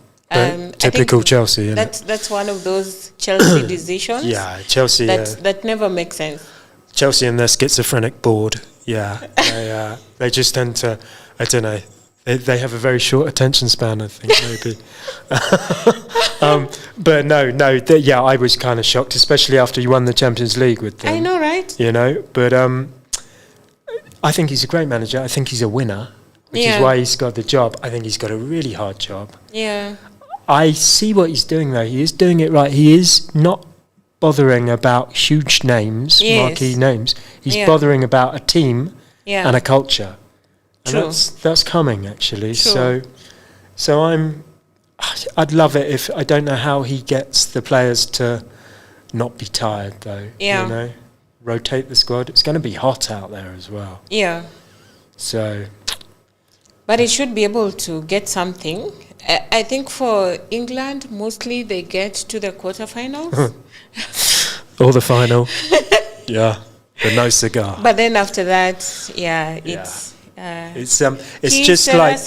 Typical Chelsea, isn't it? That's one of those Chelsea decisions. Yeah, Chelsea. That never makes sense. Chelsea and their schizophrenic board. Yeah. They just tend to, I don't know, they have a very short attention span, I think, maybe. But no, I was kind of shocked, especially after you won the Champions League with them. I know, right? You know, but I think he's a great manager. I think he's a winner, which is why he's got the job. I think he's got a really hard job. Yeah. I see what he's doing, though. He is doing it right. He is not bothering about huge names, marquee names. He's bothering about a team and a culture. True. And that's coming, actually. True. So I'd love it if, I don't know how he gets the players to not be tired, though. Yeah. You know, rotate the squad. It's going to be hot out there as well. Yeah. So. But it should be able to get something. I think for England, mostly they get to the quarterfinals. Or the final. Yeah. But no cigar. But then after that, it's just like.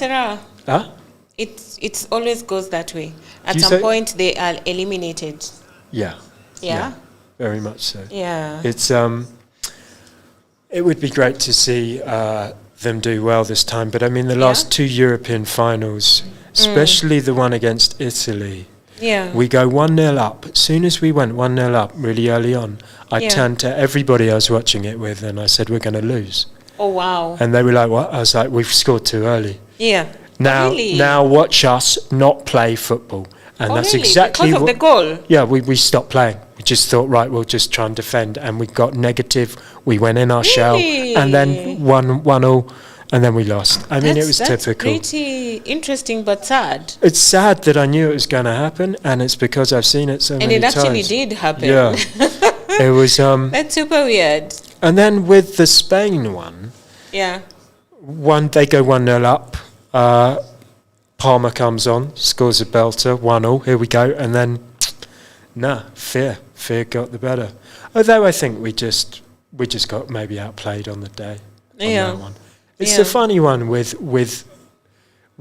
Huh? It always goes that way. At some point, they are eliminated. Yeah. Yeah. Very much so. Yeah. It's it would be great to see them do well this time. But I mean, the last two European finals, especially the one against Italy. Yeah. We go 1-0 up. As soon as we went 1-0 up really early on, I turned to everybody I was watching it with and I said, we're going to lose. Oh, wow. And they were like, what? I was like, we've scored too early. Yeah. Now watch us not play football. And that's exactly because of the goal? Yeah, we stopped playing. We just thought, right, we'll just try and defend. And we got negative. We went in our shell and then 1-1, and then we lost. I mean, it was typical. That's pretty interesting but sad. It's sad that I knew it was going to happen, and it's because I've seen it so many times. And it actually did happen. Yeah. It was... That's super weird. And then with the Spain one... Yeah. They go 1-0 up. Palmer comes on, scores a belter, 1-1, here we go. And then, fear got the better. Although I think we just got maybe outplayed on the day on that one. It's a funny one with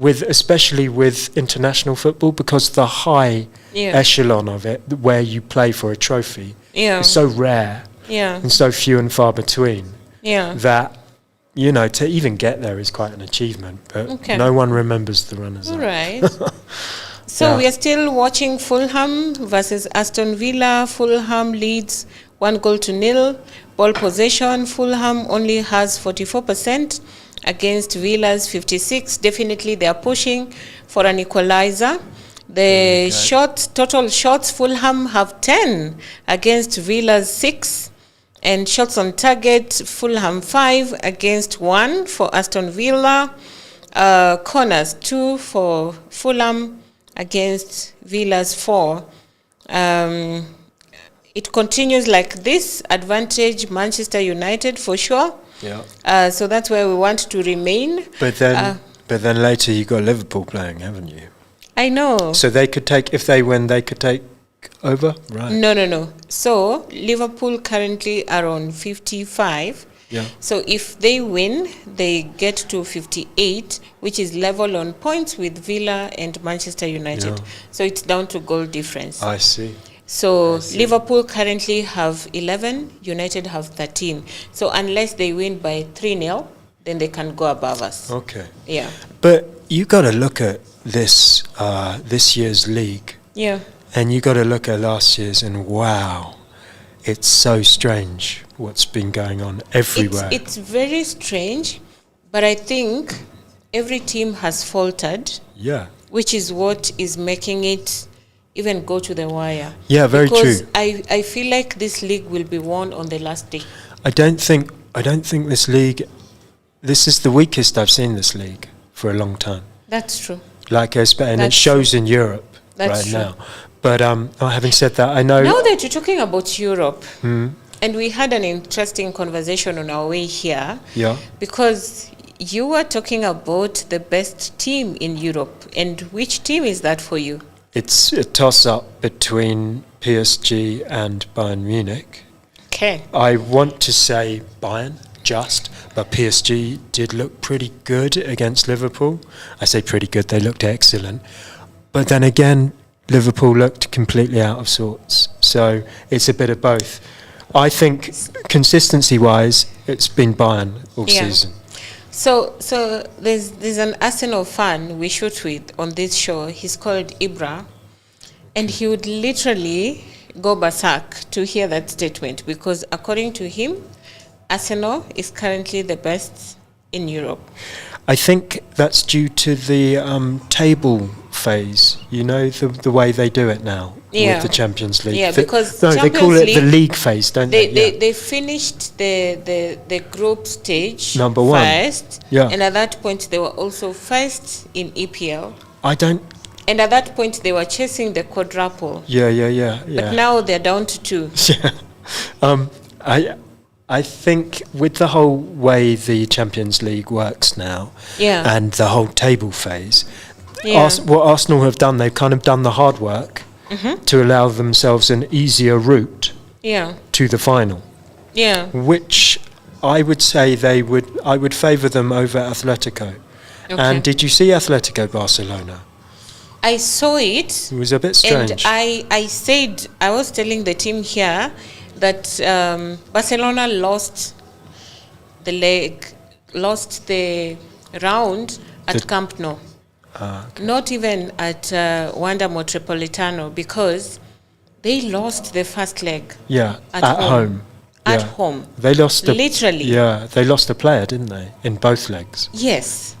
especially with international football, because the high echelon of it, where you play for a trophy, is so rare and so few and far between that, you know, to even get there is quite an achievement. But no one remembers the runners-up. All right. So we are still watching Fulham versus Aston Villa. Fulham leads 1-0. Ball possession, Fulham only has 44% against Villa's 56%. Definitely they are pushing for an equalizer. The total shots, Fulham have 10 against Villa's 6. And shots on target, Fulham 5 against 1 for Aston Villa. Corners 2 for Fulham against Villa's 4. It continues like this. Advantage Manchester United for sure. Yeah. So that's where we want to remain. But then later you got Liverpool playing, haven't you? I know. So they could take, if they win, they could take over, right? No. So Liverpool currently are on 55. Yeah. So if they win, they get to 58, which is level on points with Villa and Manchester United. Yeah. So it's down to goal difference. I see. So Liverpool currently have 11, United have 13. So unless they win by 3-0, then they can go above us. Okay. Yeah. But you got to look at this year's league. Yeah. And you got to look at last year's, and wow, it's so strange what's been going on everywhere. It's very strange, but I think every team has faltered. Yeah. Which is what is making it even go to the wire. Yeah, very true. Because I feel like this league will be won on the last day. I don't think this league, this is the weakest I've seen this league for a long time. That's true. And it shows in Europe now. But having said that, I know... Now that you're talking about Europe, and we had an interesting conversation on our way here, because you were talking about the best team in Europe, and which team is that for you? It's a toss-up between PSG and Bayern Munich. Okay. I want to say Bayern, but PSG did look pretty good against Liverpool. I say pretty good, they looked excellent. But then again, Liverpool looked completely out of sorts. So it's a bit of both. I think consistency-wise, it's been Bayern all season. So there's an Arsenal fan we shoot with on this show. He's called Ibra, and he would literally go berserk to hear that statement, because according to him, Arsenal is currently the best in Europe. I think that's due to the table phase. You know the way they do it now with the Champions League. Yeah, because they call it the league phase, don't they? They finished the group stage number one first, and at that point they were also first in EPL. And at that point they were chasing the quadruple. Yeah. But now they're down to 2. Yeah. I think with the whole way the Champions League works now, and the whole table phase, what Arsenal have done, they've kind of done the hard work to allow themselves an easier route to the final. Yeah. Which I would say I would favour them over Atletico. Okay. And did you see Atletico Barcelona? I saw it. It was a bit strange. And I was telling the team here that Barcelona lost the round at Camp Nou. Okay. Not even at Wanda Metropolitano, because they lost the first leg. Yeah, at home. At home. They lost literally. They lost a player, didn't they, in both legs? Yes.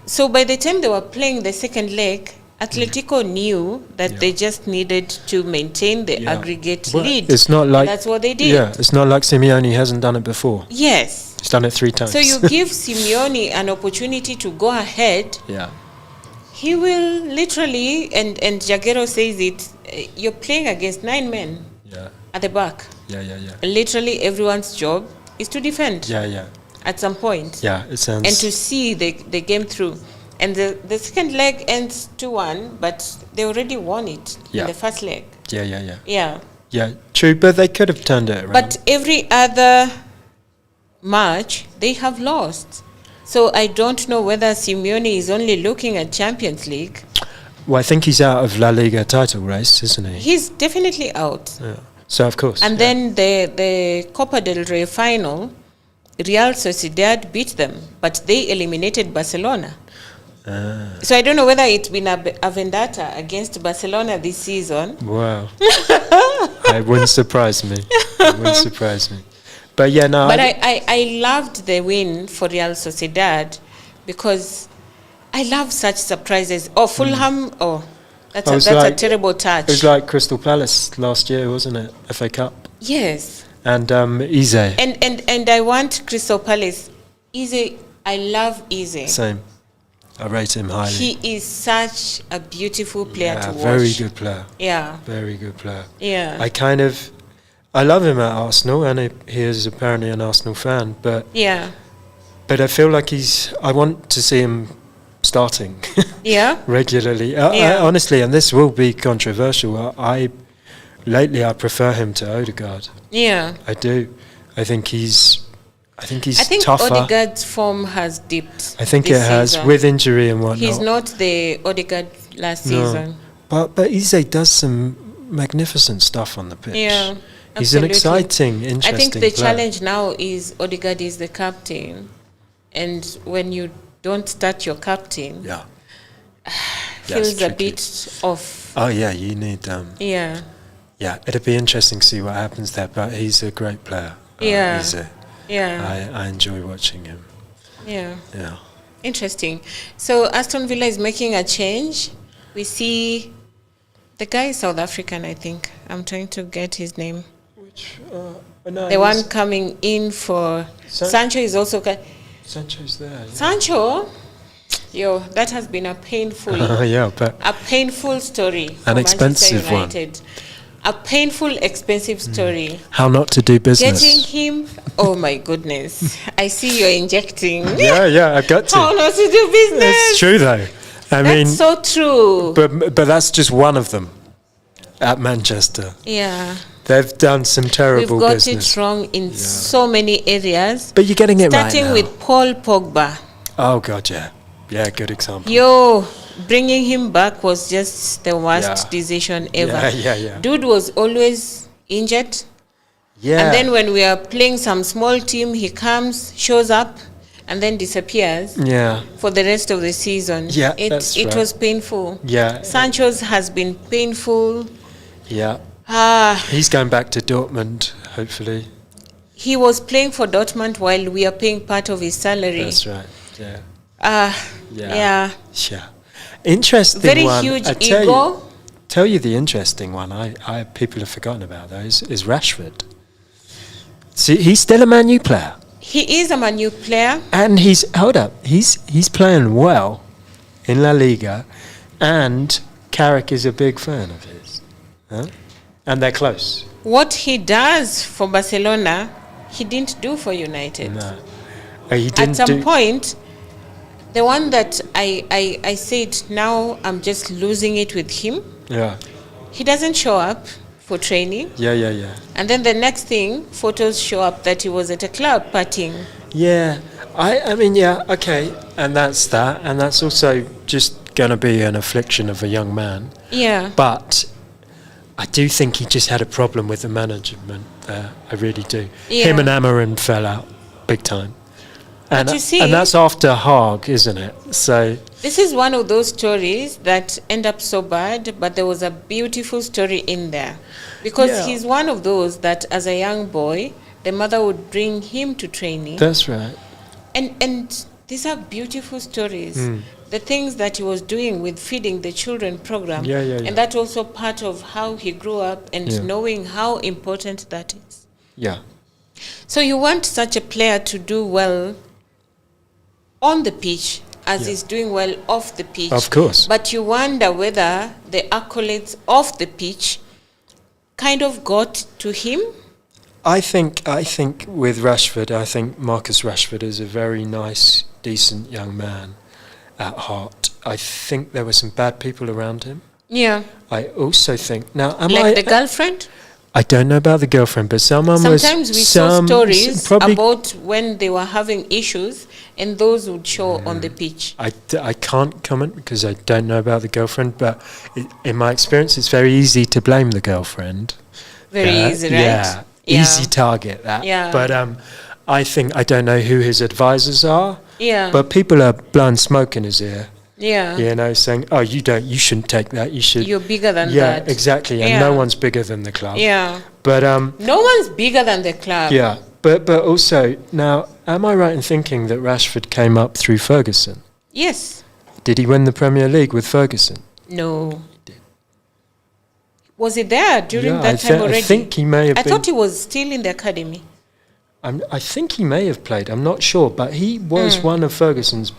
So by the time they were playing the second leg, Atletico knew that they just needed to maintain the aggregate lead. It's not like that's what they did. Yeah, it's not like Simeone hasn't done it before. Yes. He's done it 3 times. So you give Simeone an opportunity to go ahead. Yeah. He will literally, and Jaguero says it, you're playing against 9 men at the back. Yeah. Literally everyone's job is to defend. Yeah. At some point. Yeah, it sounds... And to see the game through. And the second leg ends 2-1, but they already won it in the first leg. Yeah. Yeah, true, but they could have turned it around. But every other match, they have lost. So I don't know whether Simeone is only looking at Champions League. Well, I think he's out of La Liga title race, isn't he? He's definitely out. Yeah. So, of course. And then the Copa del Rey final, Real Sociedad beat them, but they eliminated Barcelona. So I don't know whether it's been a vendetta against Barcelona this season. Wow. It wouldn't surprise me. But yeah, no. But I loved the win for Real Sociedad because I love such surprises. Fulham, that's a terrible touch. It was like Crystal Palace last year, wasn't it? FA Cup. Yes. And Eze. And I want Crystal Palace. Eze, I love Eze. Same. I rate him highly. He is such a beautiful player to watch. Very good player. Yeah. Very good player. Yeah. I love him at Arsenal, and he is apparently an Arsenal fan, but I feel like I want to see him starting regularly. I honestly, and this will be controversial, lately I prefer him to Odegaard. Yeah. I do. I think he's tougher. Odegaard's form has dipped. I think it has, season. With injury and whatnot. He's not the Odegaard last season. But Eze does some magnificent stuff on the pitch. Yeah, he's an exciting, interesting I think the player. challenge now is Odegaard is the captain, and when you don't start your captain, feels a bit off. Oh yeah, you need. Yeah, it'd be interesting to see what happens there. But he's a great player. I enjoy watching him. Yeah. Interesting. So Aston Villa is making a change. We see the guy is South African, I think. I'm trying to get his name. Which the one coming in for Sancho is also. Sancho's there. Yeah. Sancho, that has been a painful. A painful story. An expensive one. A painful, expensive story. How not to do business. Getting him, oh my goodness. I see you're injecting. Yeah, I've got to. How not to do business. It's true though. That's so true. But that's just one of them at Manchester. Yeah. They've done some terrible business. We've got it wrong in so many areas. But you're getting it right now. Starting with Paul Pogba. Oh God, yeah. Yeah, good example. Bringing him back was just the worst decision ever. Yeah. Dude was always injured. Yeah. And then when we are playing some small team, he comes, shows up, and then disappears. Yeah. For the rest of the season. Yeah, it was painful. Yeah. Sancho's has been painful. Yeah. He's going back to Dortmund, hopefully. He was playing for Dortmund while we are paying part of his salary. That's right. Yeah. Yeah. Interesting very one. huge I tell ego. Tell you the interesting one. I people have forgotten about those. Is Rashford. See, he's still a Man U player. He is a Man U player, and he's playing well in La Liga, and Carrick is a big fan of his, huh? And they're close. What he does for Barcelona, he didn't do for United. No, he didn't. At some point, the one that I said, now I'm just losing it with him. Yeah. He doesn't show up for training. Yeah. And then the next thing, photos show up that he was at a club partying. Yeah. I mean, yeah, okay. And that's that. And that's also just going to be an affliction of a young man. Yeah. But I do think he just had a problem with the management there. I really do. Yeah. Him and Amarin fell out big time. And, you see, and that's after Hague, isn't it? So this is one of those stories that end up so bad, but there was a beautiful story in there. Because he's one of those that as a young boy, the mother would bring him to training. That's right. And these are beautiful stories. The things that he was doing with feeding the children program. Yeah. And that's also part of how he grew up and knowing how important that is. Yeah. So you want such a player to do well on the pitch as he's doing well off the pitch. Of course. But you wonder whether the accolades off the pitch kind of got to him. I think with Rashford, I think Marcus Rashford is a very nice, decent young man at heart. I think there were some bad people around him. Yeah. I also think the girlfriend? I don't know about the girlfriend, but sometimes we saw stories about when they were having issues, and those would show on the pitch. I can't comment because I don't know about the girlfriend, but in my experience, it's very easy to blame the girlfriend. Very easy, right? Yeah, easy target that. Yeah. But I don't know who his advisors are. Yeah. But people are blowing smoke in his ear. Yeah. You know, saying, "Oh, you shouldn't take that. You should." You're bigger than that. Yeah, exactly. And no one's bigger than the club. Yeah. But no one's bigger than the club. Yeah. But also now, am I right in thinking that Rashford came up through Ferguson? Yes. Did he win the Premier League with Ferguson? No. He did. Was he there during that time already? I think he may have been. I thought he was still in the academy. I think he may have played. I'm not sure, but he was one of Ferguson's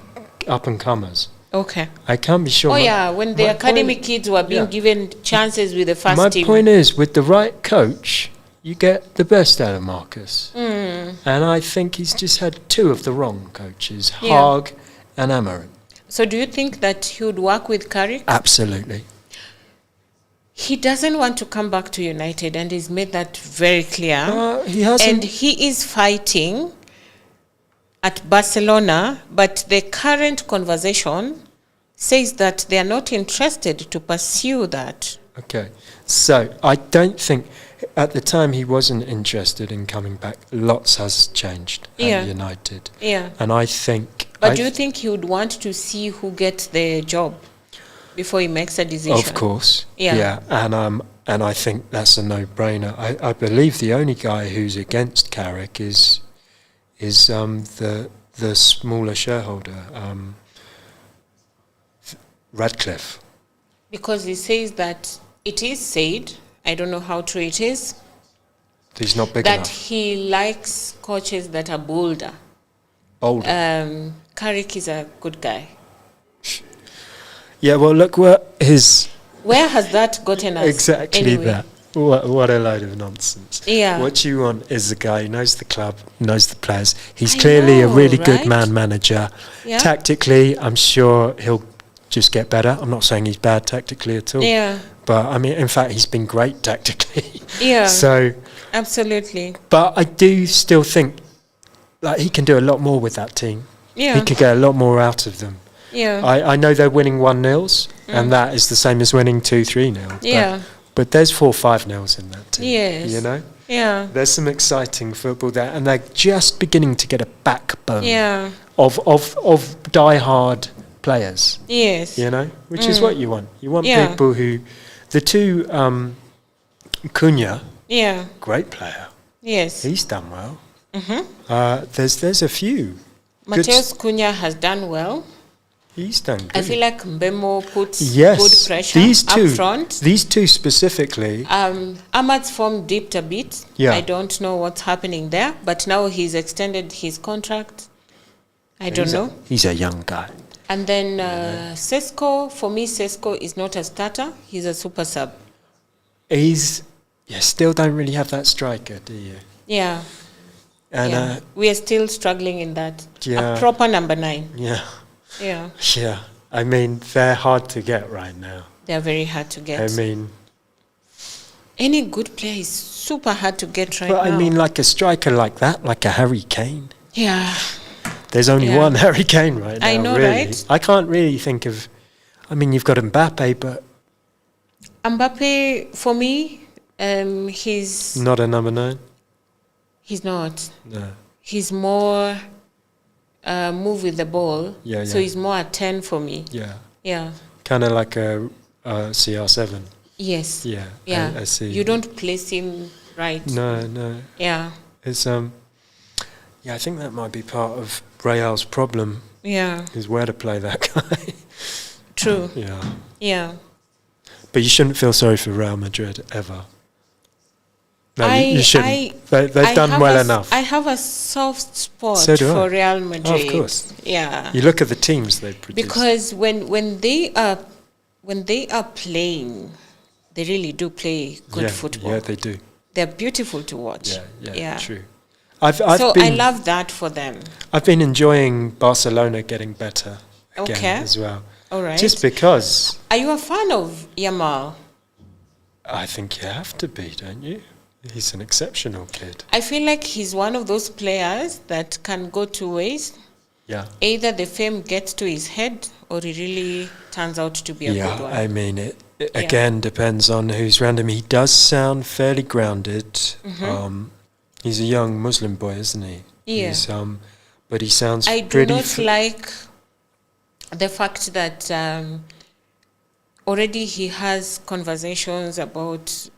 up-and-comers. Okay. I can't be sure. Oh, yeah, when the academy kids were being given chances with the first team. My point is, with the right coach, you get the best out of Marcus. And I think he's just had two of the wrong coaches, Hague and Amarin. So do you think that he would work with Carrick? Absolutely. He doesn't want to come back to United, and he's made that very clear. He hasn't. And he is fighting at Barcelona, but the current conversation says that they are not interested to pursue that. Okay. So I don't think, at the time he wasn't interested in coming back. Lots has changed at United. Yeah. And I think... But do you think he would want to see who gets the job before he makes a decision? Of course. Yeah. And I think that's a no-brainer. I believe the only guy who's against Carrick is the smaller shareholder, Radcliffe. Because he says that it is said, I don't know how true it is, he's not big that enough. he likes coaches that are bolder. Bolder. Carrick is a good guy. Yeah, well, look what his... Where has that gotten us? Exactly anyway? that. What a load of nonsense. Yeah. What you want is a guy who knows the club, knows the players. He's clearly a really good man manager. Yeah. Tactically, I'm sure he'll just get better. I'm not saying he's bad tactically at all. Yeah. But, I mean, in fact, he's been great tactically. Yeah. So... Absolutely. But I do still think like he can do a lot more with that team. Yeah. He could get a lot more out of them. Yeah. I know they're winning 1-0, and that is the same as winning 2-3-0. Yeah. But there's 4-5-0 in that team. Yes. You know? Yeah. There's some exciting football there, and they're just beginning to get a backbone of die-hard players. Yes. You know? Which is what you want. You want people who... The two... Cunha... Yeah. Great player. Yes. He's done well. There's a few. Mateus Cunha has done well. He's done good. I feel like Mbemo puts good pressure up front. These two specifically. Ahmad's form dipped a bit. Yeah. I don't know what's happening there, but now he's extended his contract. I don't know. He's a young guy. And then Sesko, for me, Sesko is not a starter. He's a super sub. Still don't really have that striker, do you? Yeah. And we are still struggling in that. Yeah. A proper number 9. Yeah. Yeah. Yeah. I mean, they're hard to get right now. They're very hard to get. I mean, any good player is super hard to get right now. But I mean, like a striker like that, like a Harry Kane. Yeah. There's only one Harry Kane right now. I know, really. right? I can't really think of. I mean, you've got Mbappe, but Mbappe, for me, he's not a number 9. He's not. No. He's more move with the ball. Yeah. So he's more a 10 for me. Yeah. Yeah. Kind of like a CR7. Yes. Yeah. Yeah. I see. You don't place him right. No. Yeah. It's I think that might be part of Real's problem. Yeah. Is where to play that guy. True. Yeah. Yeah. But you shouldn't feel sorry for Real Madrid ever. No, you shouldn't. They've done well enough. I have a soft spot for Real Madrid. Oh, of course. Yeah. You look at the teams they produce. Because when they are playing, they really do play good football. Yeah, they do. They're beautiful to watch. Yeah. True. I love that for them. I've been enjoying Barcelona getting better again as well. All right. Just because. Are you a fan of Yamal? I think you have to be, don't you? He's an exceptional kid. I feel like he's one of those players that can go two ways. Yeah. Either the fame gets to his head or he really turns out to be a good one. Yeah, I mean, it again depends on who's around him. He does sound fairly grounded. Mm-hmm. He's a young Muslim boy, isn't he? Yeah. He's, but he sounds I pretty... do not like the fact that already he has conversations about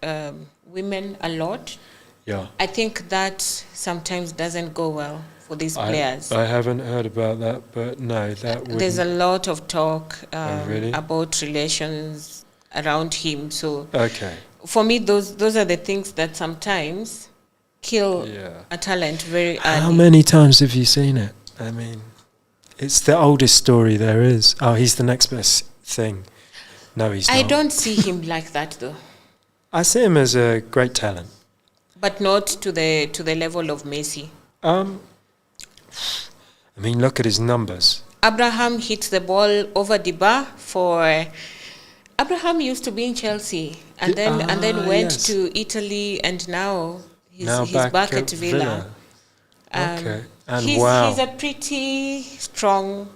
women a lot. Yeah. I think that sometimes doesn't go well for these players. I haven't heard about that, but no, that wouldn't... There's a lot of talk really? about relations around him. So okay. For me, those are the things that sometimes kill a talent very early. How many times have you seen it? I mean, it's the oldest story there is. Oh, he's the next best thing. No, he's not. I don't see him like that, though. I see him as a great talent. But not to the level of Messi. I mean, look at his numbers. Abraham hit the ball over the bar for... Abraham used to be in Chelsea and then went to Italy, and now he's back at Villa. Okay. And he's a pretty strong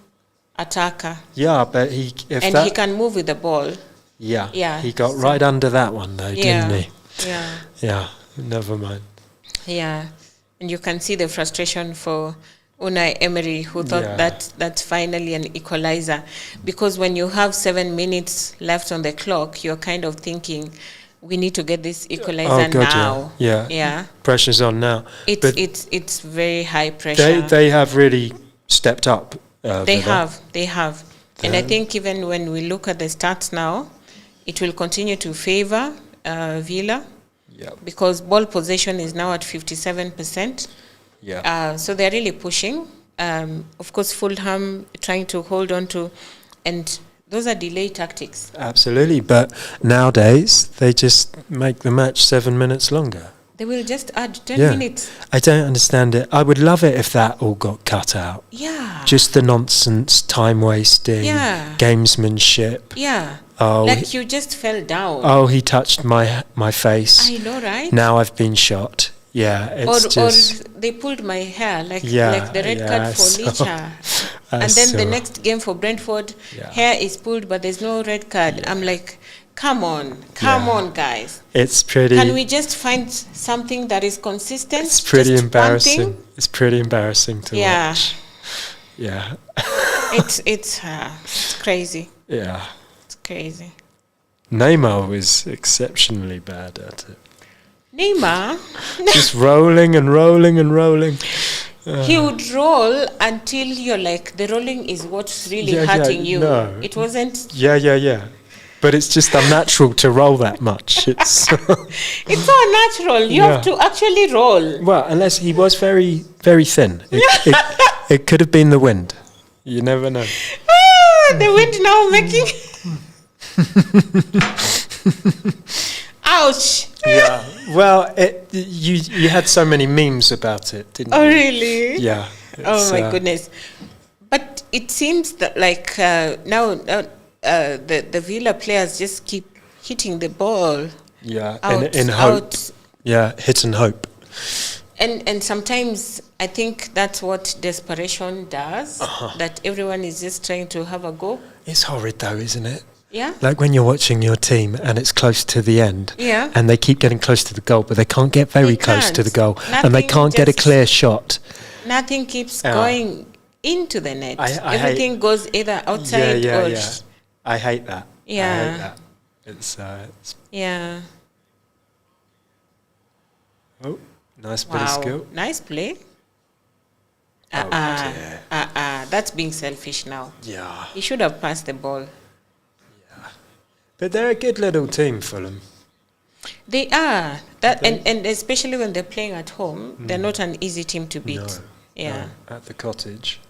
attacker. Yeah, but he can move with the ball. Yeah. He got right under that one though, didn't he? Yeah. Yeah. Never mind. Yeah. And you can see the frustration for Unai Emery, who thought that's finally an equalizer. Because when you have 7 minutes left on the clock, you're kind of thinking, we need to get this equalizer now. Yeah. Pressure's on now. It's very high pressure. They have really stepped up. They have. And I think even when we look at the stats now, it will continue to favor Villa. Because ball possession is now at 57%. So they're really pushing. Of course, Fulham trying to hold on to, and those are delay tactics. Absolutely, but nowadays they just make the match 7 minutes longer. They will just add 10 minutes. I don't understand it. I would love it if that all got cut out. Yeah. Just the nonsense, time wasting, gamesmanship. Yeah. Oh, like you just fell down. Oh, he touched my face. I know, right? Now I've been shot. Yeah, it's or they pulled my hair, like the red card for Licha. And then the next game for Brentford, hair is pulled, but there's no red card. Yeah. I'm like, come on, guys. It's pretty... Can we just find something that is consistent? It's pretty embarrassing. It's pretty embarrassing to watch. Yeah. It's crazy. Yeah. It's crazy. Neymar was exceptionally bad at it. Neymar? Just rolling and rolling and rolling. He would roll until you're like, the rolling is what's really hurting you. No. It wasn't. Yeah. But it's just unnatural to roll that much. It's it's so unnatural. You have to actually roll. Well, unless he was very, very thin. It could have been the wind. You never know. The wind now making. Ouch. Yeah. Well, you had so many memes about it, didn't you? Oh, really? Yeah. Oh my goodness. But it seems that like now the Villa players just keep hitting the ball. Yeah. Out, in hope. Out. Yeah. Hit and hope. And sometimes I think that's what desperation does. That everyone is just trying to have a go. It's horrid though, isn't it? Yeah. Like when you're watching your team and it's close to the end. Yeah. And they keep getting close to the goal, but they can't get very close to the goal. And they can't get a clear shot. Nothing keeps going into the net. Everything goes either outside or... Yeah. I hate that. Yeah. I hate that. It's yeah. Oh, nice bit of skill. Nice play. That's being selfish now. Yeah. He should have passed the ball. Yeah. But they're a good little team, Fulham. They are. And especially when they're playing at home, they're not an easy team to beat. No. Yeah. No, at the Cottage.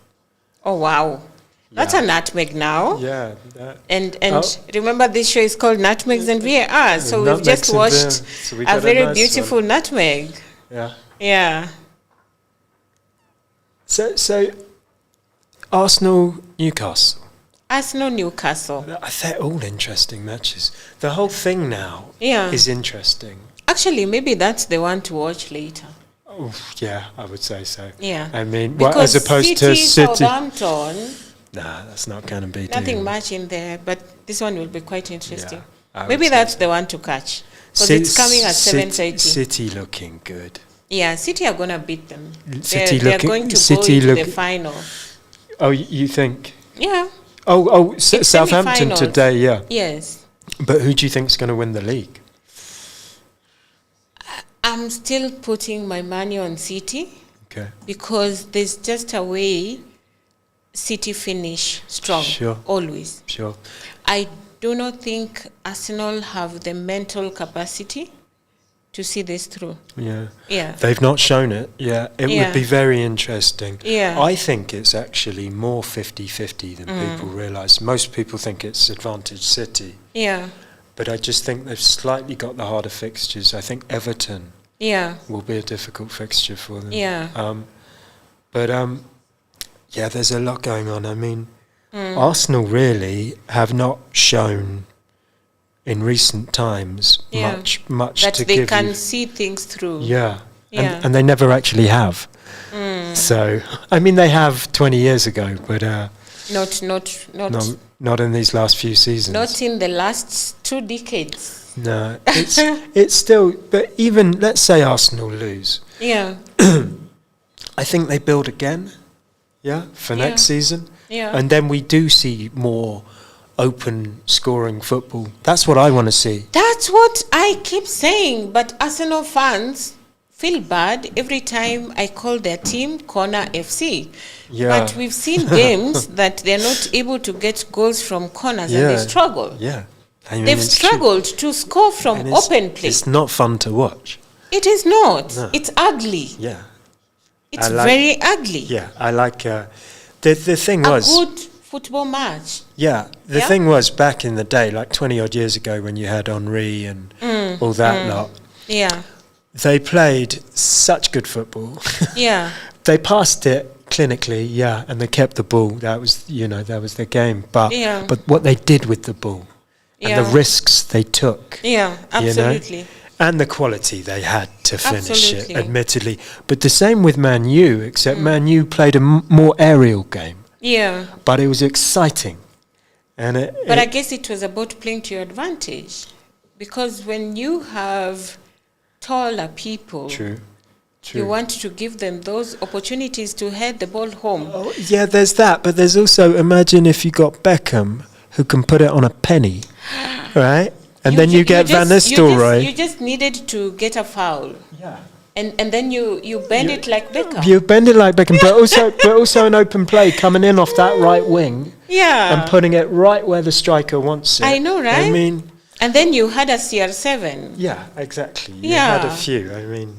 Oh, wow. That's a nutmeg now. Yeah. And remember, this show is called Nutmegs and VAR. So we've just watched a very beautiful nutmeg. Yeah. Yeah. So Arsenal, Newcastle. Newcastle. They're all interesting matches. The whole thing now is interesting. Actually, maybe that's the one to watch later. Oh, yeah, I would say so. Yeah. I mean, as opposed to City. Southampton. Nah, that's not going to be nothing much in there, but this one will be quite interesting. Yeah, maybe that's the one to catch. Because it's coming at 7:30. City looking good. Yeah, City are going to beat them. They're going to go into the final. Oh, you think? Yeah. Oh, Southampton today, yeah. Yes. But who do you think is going to win the league? I'm still putting my money on City. Okay. Because there's just a way City finish strong. Sure. Always. Sure. I do not think Arsenal have the mental capacity to see this through. Yeah. Yeah. They've not shown it. Yeah. It would be very interesting. Yeah. I think it's actually more 50-50 than people realise. Most people think it's advantage City. Yeah. But I just think they've slightly got the harder fixtures. I think Everton will be a difficult fixture for them. Yeah. Yeah, there's a lot going on. I mean, Arsenal really have not shown in recent times much that to they give can you. see things through. Yeah. And they never actually have. So, I mean, they have 20 years ago, but not in these last few seasons. Not in the last 2 decades. No, it's still. But even let's say Arsenal lose. Yeah. I think they build again. Yeah, for next season. Yeah. And then we do see more open scoring football. That's what I want to see. That's what I keep saying, but Arsenal fans feel bad every time I call their team Corner FC. Yeah. But we've seen games that they're not able to get goals from corners and they struggle. Yeah. I mean, they've struggled to score from open play. It's not fun to watch. It is not. No. It's ugly. Yeah. It's very ugly. Yeah, I like... the thing was... A good football match. Yeah, the thing was back in the day, like 20-odd years ago when you had Henry and all that lot. Yeah. They played such good football. Yeah. They passed it clinically, and they kept the ball. That was, that was their game. But what they did with the ball and the risks they took. Yeah, absolutely. And the quality they had to finish it, admittedly. But the same with Man U, except Man U played a more aerial game. Yeah. But it was exciting. But I guess it was about playing to your advantage. Because when you have taller people, True. you want to give them those opportunities to head the ball home. Oh, yeah, there's that. But there's also, imagine if you got Beckham, who can put it on a penny, right? And then you get Van Nistelrooy. You just needed to get a foul. Yeah. And then you bend it like Beckham. You bend it like Beckham, but also an open play coming in off that right wing. Yeah. And putting it right where the striker wants it. I know, right? I mean. And then you had a CR7. Yeah, exactly. You had a few. I mean.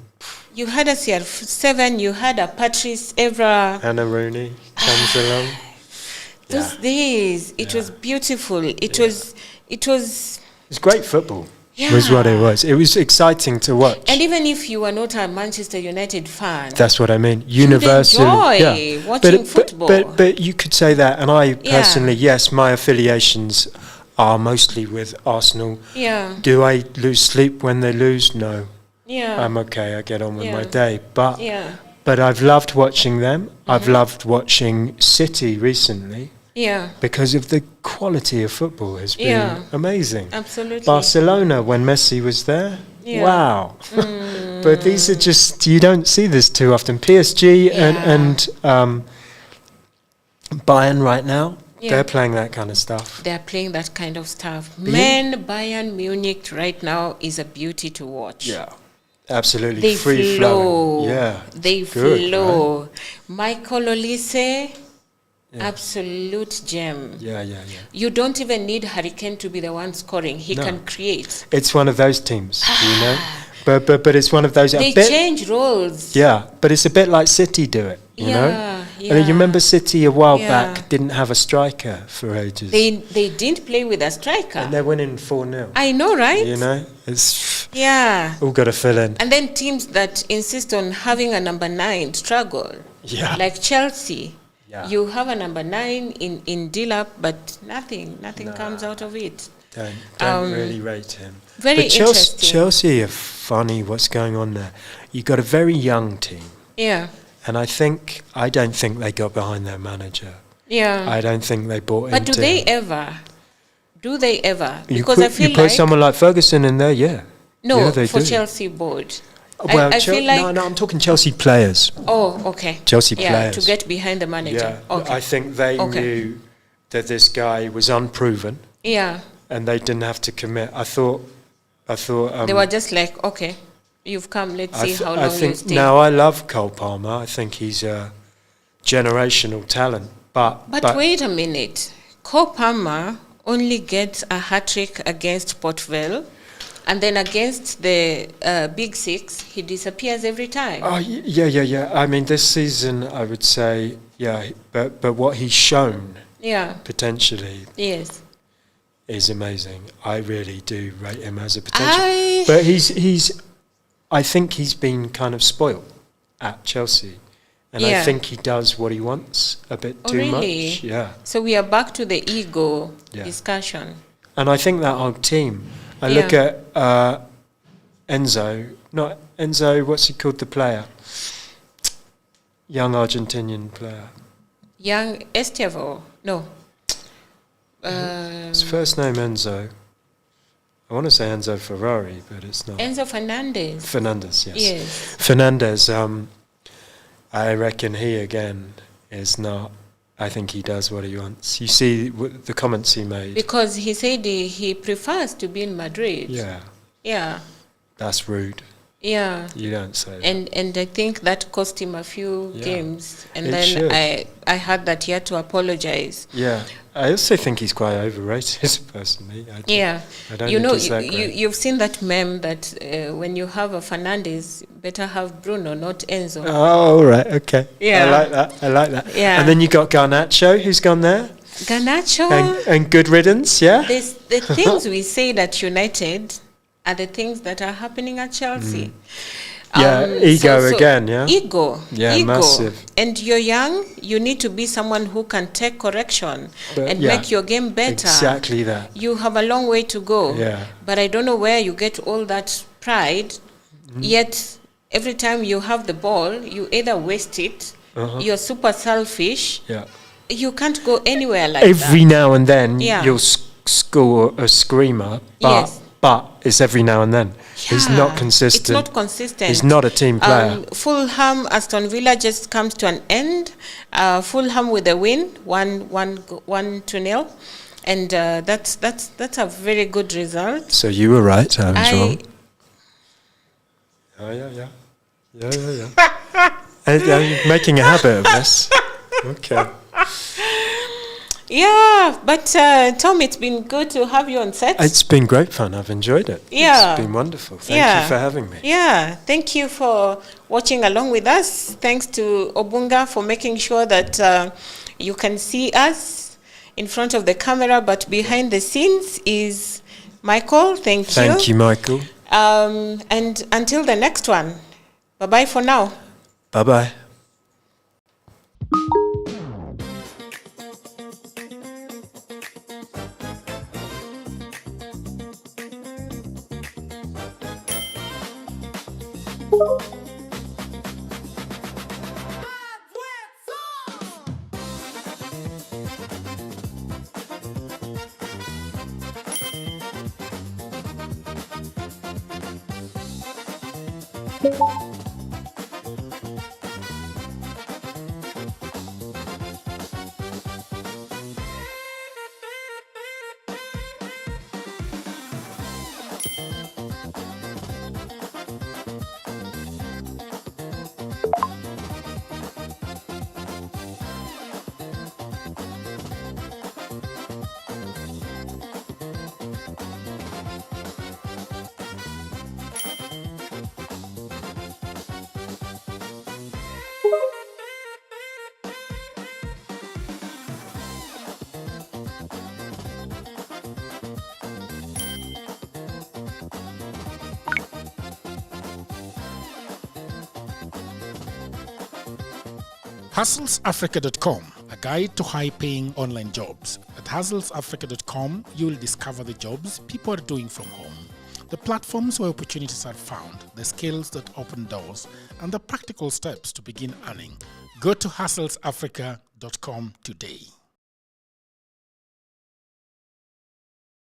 You had a CR7. You had a Patrice Evra. Anna Rooney comes along. Those days, it was beautiful. It was. It's great football. Yeah. Was what it was. It was exciting to watch. And even if you were not a Manchester United fan, that's what I mean. Universally, enjoy watching football. But you could say that, and I personally, yes, my affiliations are mostly with Arsenal. Yeah. Do I lose sleep when they lose? No. Yeah. I'm okay. I get on with my day. But I've loved watching them. I've loved watching City recently. Yeah. Because of the quality of football has been amazing. Absolutely. Barcelona, when Messi was there, wow. But these are just, you don't see this too often. PSG and Bayern right now, they're playing that kind of stuff. They're playing that kind of stuff. Man, Bayern Munich right now is a beauty to watch. Yeah. Absolutely. They free flowing. Yeah. They flow. Right? Michael Olise, absolute gem. Yeah. You don't even need Hurricane to be the one scoring. He can create. It's one of those teams, you know. But it's one of those. They change roles. Yeah, but it's a bit like City do it, you know. Yeah. And you remember City a while back didn't have a striker for ages. They didn't play with a striker. And they're winning 4-0. I know, right? You know, it's all got to fill in. And then teams that insist on having a number 9 struggle. Yeah. Like Chelsea. Yeah. You have a number 9 in Dilap, but nothing comes out of it. Don't really rate him. Very interesting. Chelsea are funny. What's going on there? You got a very young team. Yeah. And I don't think they got behind their manager. Yeah. I don't think they bought into. But do they ever? Because I feel you put someone like Ferguson in there, yeah. No, yeah, they for do. Chelsea board. Well, I feel like no, I'm talking Chelsea players. Oh, okay. Chelsea players. To get behind the manager. Yeah. Okay. I think they knew that this guy was unproven. Yeah. And they didn't have to commit. I thought. They were just like, okay, you've come. Let's see how long you stay. Now I love Cole Palmer. I think he's a generational talent. But wait a minute. Cole Palmer only gets a hat-trick against Port Vale, and then against the Big Six, he disappears every time. Oh yeah. I mean, this season I would say but what he's shown, potentially, is amazing. I really do rate him as a potential. But I think he's been kind of spoiled at Chelsea. And I think he does what he wants a bit too much. Yeah. So we are back to the ego discussion. And I think that whole team. I look at Enzo, what's he called, the player? Young Argentinian player. Young Estevo. No. His first name Enzo. I want to say Enzo Ferrari, but it's not. Enzo Fernandez. Fernandez, yes. Yes. Fernandez, I reckon he again is not. I think he does what he wants. You see the comments he made. Because he said he prefers to be in Madrid. Yeah. Yeah. That's rude. Yeah. You don't say that. And I think that cost him a few games. And then I heard that he had to apologize. Yeah. I also think he's quite overrated, personally. I don't think he's that great. You've seen that meme that when you have a Fernandez, better have Bruno, not Enzo. Oh, all right, okay. Yeah. I like that. Yeah. And then you got Garnacho, who's gone there. Garnacho. And good riddance, yeah? The things we say at United are the things that are happening at Chelsea. Ego again, yeah? Ego. Massive. And you're young, you need to be someone who can take correction and make your game better. Exactly that. You have a long way to go. Yeah. But I don't know where you get all that pride, yet every time you have the ball, you either waste it, you're super selfish, you can't go anywhere like that. Every now and then you'll score a screamer, but it's every now and then. He's not consistent. It's not consistent. He's not a team player. Fulham, Aston Villa just comes to an end. Fulham with a win, 1-0, and that's a very good result. So you were right. I was wrong. Oh yeah. Yeah. I'm making a habit of this. Okay. Yeah, but Tom, it's been good to have you on set. It's been great fun. I've enjoyed it. Yeah. It's been wonderful. Thank you for having me. Yeah, thank you for watching along with us. Thanks to Obunga for making sure that you can see us in front of the camera, but behind the scenes is Michael. Thank you. Thank you, Michael. And until the next one, bye-bye for now. Bye-bye. HustlesAfrica.com, a guide to high-paying online jobs. At HustlesAfrica.com, you will discover the jobs people are doing from home, the platforms where opportunities are found, the skills that open doors, and the practical steps to begin earning. Go to HustlesAfrica.com today.